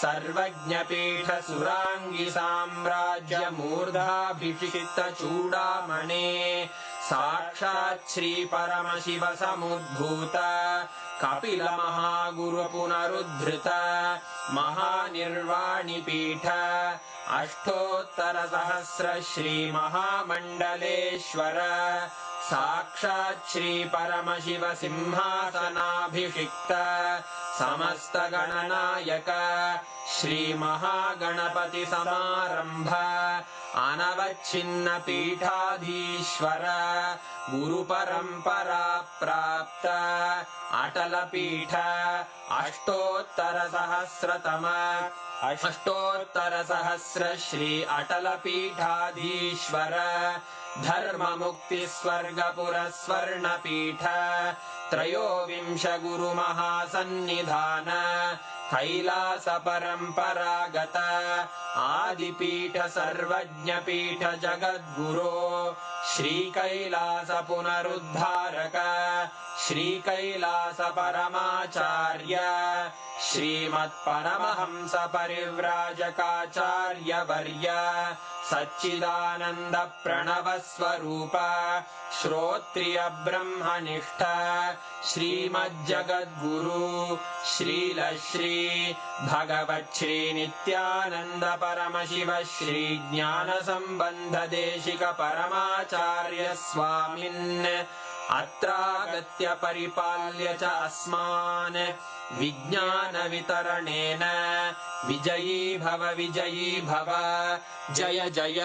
D: सर्वज्ञ पीठ सुरांगी साम्राज्य मूर्धाभिषिक्त चूड़ामणे साक्षात् श्री परमशिव समुद्भूत कपिल महागुरु पुनरुद्धृत महानिर्वाणि पीठ अष्टोत्तर सहस्र श्री महामंडलेश्वर साक्षात् श्री परमशिव सिंहासनाभिषिक्त समस्त गणनायक श्री महागणपति समारंभ अनवच्छिन्न पीठाधीश्वर गुरु परंपरा प्राप्त अटल पीठ अष्टोत्तर सहस्र श्री अटल पीठाधीश्वर धर्म मुक्ति स्वर्गपुर स्वर्ण पीठ त्रयोविंश गुरु महासन्निधान कैलास परंपरागत आदिपीठ सर्वज्ञ पीठ जगद्गुरो श्री कैलास पुनरुद्धारक श्री कैलास परमाचार्य श्रीमत्परमहंस परिव्राजकाचार्य वर्य सच्चिदानंद प्रणव स्वरूप श्रोत्रिय ब्रह्मनिष्ठ श्रीमज्जगद्गुरु श्रील श्री भगवत् श्री नित्यानंद परमशिव श्री ज्ञान संबंध देशिक परमाचार्य स्वामिन् अत्रागत्य परिपाल्य च अस्मान् विज्ञान वितरणेन विजयी भव जय जय।